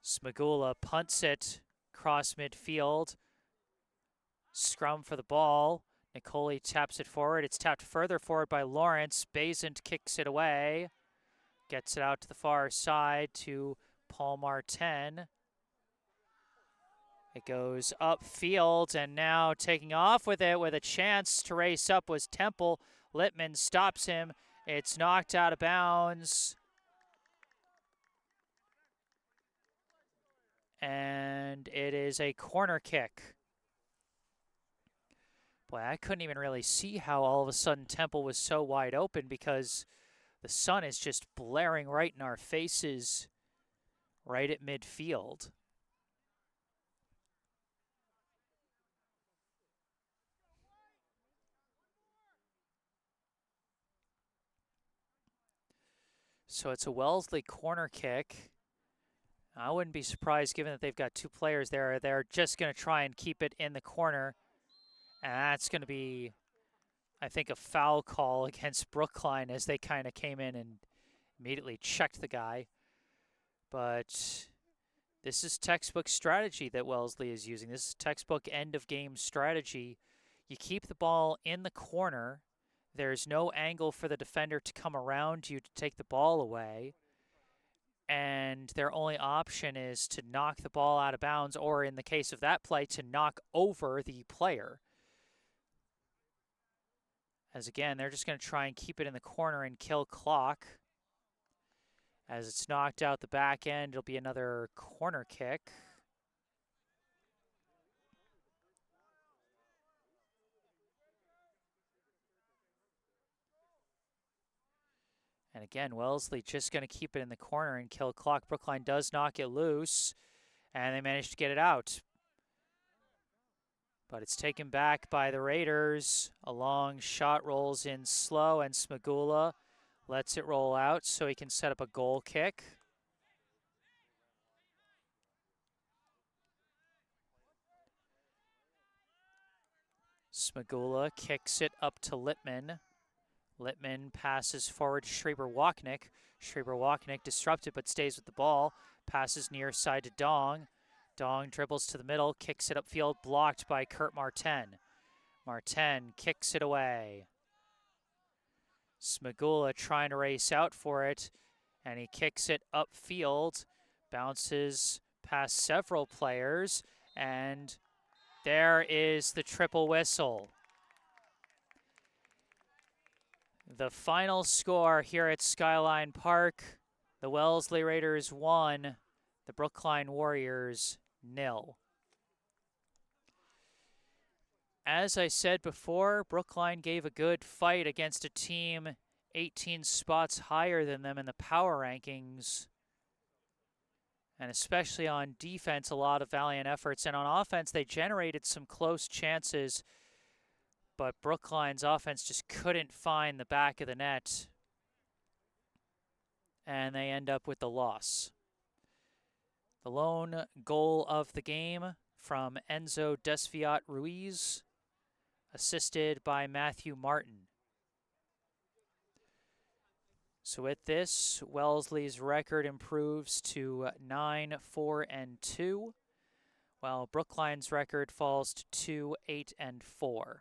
[SPEAKER 1] Smagula punts it across midfield. Scrum for the ball. Nicoli taps it forward. It's tapped further forward by Lawrence. Bazant kicks it away. Gets it out to the far side to Paul Martin. It goes upfield, and now taking off with it with a chance to race up was Temple. Littman stops him. It's knocked out of bounds. And it is a corner kick. Boy, I couldn't even really see how all of a sudden Temple was so wide open because the sun is just blaring right in our faces right at midfield. So it's a Wellesley corner kick. I wouldn't be surprised given that they've got two players there. They're just going to try and keep it in the corner. And that's going to be, I think, a foul call against Brookline as they kind of came in and immediately checked the guy. But this is textbook strategy that Wellesley is using. This is textbook end-of-game strategy. You keep the ball in the corner. There's no angle for the defender to come around you to take the ball away. And their only option is to knock the ball out of bounds, or in the case of that play, to knock over the player. As again, they're just going to try and keep it in the corner and kill clock. As it's knocked out the back end, it'll be another corner kick. And again, Wellesley just going to keep it in the corner and kill clock. Brookline does knock it loose, and they manage to get it out. But it's taken back by the Raiders. A long shot rolls in slow, and Smagula lets it roll out so he can set up a goal kick. Smagula kicks it up to Littman. Littman passes forward to Schreiber-Wachnick. Schreiber-Wachnick disrupted but stays with the ball. Passes near side to Dong. Dong dribbles to the middle, kicks it upfield, blocked by Kurt Martin. Martin kicks it away. Smagula trying to race out for it, and he kicks it upfield. Bounces past several players, and there is the triple whistle. The final score here at Skyline Park, the Wellesley Raiders 1, the Brookline Warriors 0. As I said before, Brookline gave a good fight against a team 18 spots higher than them in the power rankings. And especially on defense, a lot of valiant efforts. And on offense, they generated some close chances, but Brookline's offense just couldn't find the back of the net, and they end up with the loss. The lone goal of the game from Enzo Desviat Ruiz, assisted by Matthew Martin. So with this, Wellesley's record improves to 9-4-2, while Brookline's record falls to 2-8-4.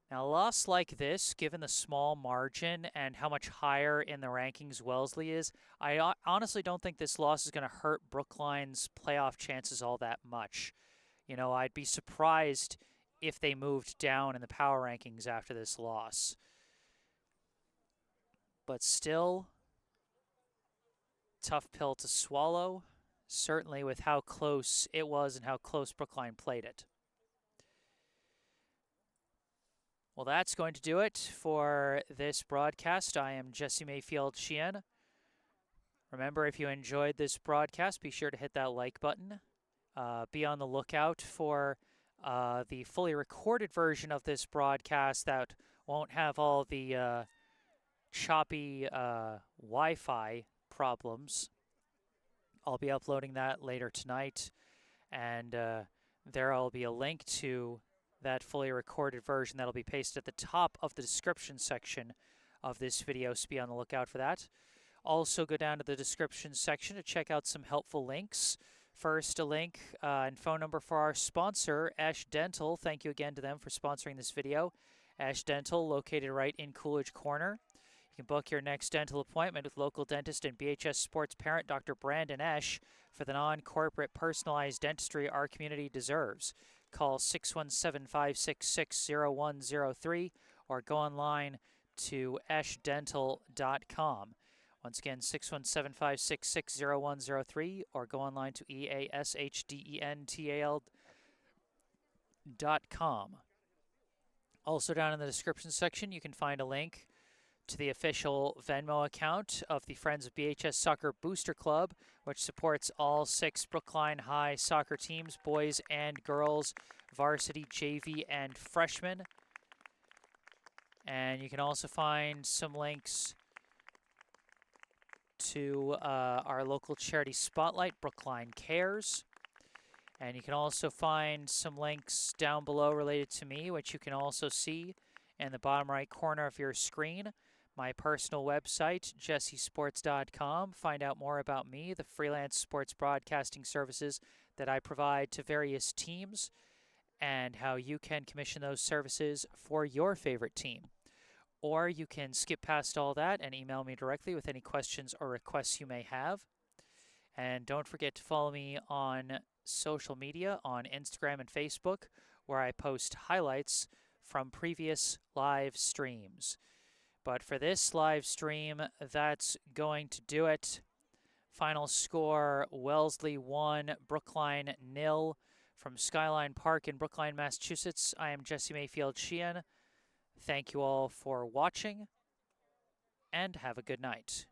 [SPEAKER 1] Now, a loss like this, given the small margin and how much higher in the rankings Wellesley is, I honestly don't think this loss is going to hurt Brookline's playoff chances all that much. You know, I'd be surprised if they moved down in the power rankings after this loss. But still, tough pill to swallow, certainly with how close it was and how close Brookline played it. Well, that's going to do it for this broadcast. I am Jesse Mayfield-Sheehan. Remember, if you enjoyed this broadcast, be sure to hit that like button. Be on the lookout for the fully recorded version of this broadcast that won't have all the choppy Wi-Fi problems. I'll be uploading that later tonight, and there will be a link to that fully recorded version that'll be pasted at the top of the description section of this video, so be on the lookout for that. Also, go down to the description section to check out some helpful links. First, a link and phone number for our sponsor, Ash Dental. Thank you again to them for sponsoring this video. Ash Dental, located right in Coolidge Corner. You can book your next dental appointment with local dentist and BHS Sports parent, Dr. Brandon Esch, for the non-corporate personalized dentistry our community deserves. Call 617-566-0103 or go online to eschdental.com. Once again, 617-566-0103 or go online to easchdental.com. Also down in the description section, you can find a link to the official Venmo account of the Friends of BHS Soccer Booster Club, which supports all 6 Brookline High soccer teams, boys and girls, varsity, JV, and freshmen. And you can also find some links to our local charity spotlight, Brookline Cares. And you can also find some links down below related to me, which you can also see in the bottom right corner of your screen. My personal website, jessesports.com. Find out more about me, the freelance sports broadcasting services that I provide to various teams, and how you can commission those services for your favorite team. Or you can skip past all that and email me directly with any questions or requests you may have. And don't forget to follow me on social media, on Instagram and Facebook, where I post highlights from previous live streams. But for this live stream, that's going to do it. Final score, Wellesley 1, Brookline 0. From Skyline Park in Brookline, Massachusetts, I am Jesse Mayfield-Sheehan. Thank you all for watching, and have a good night.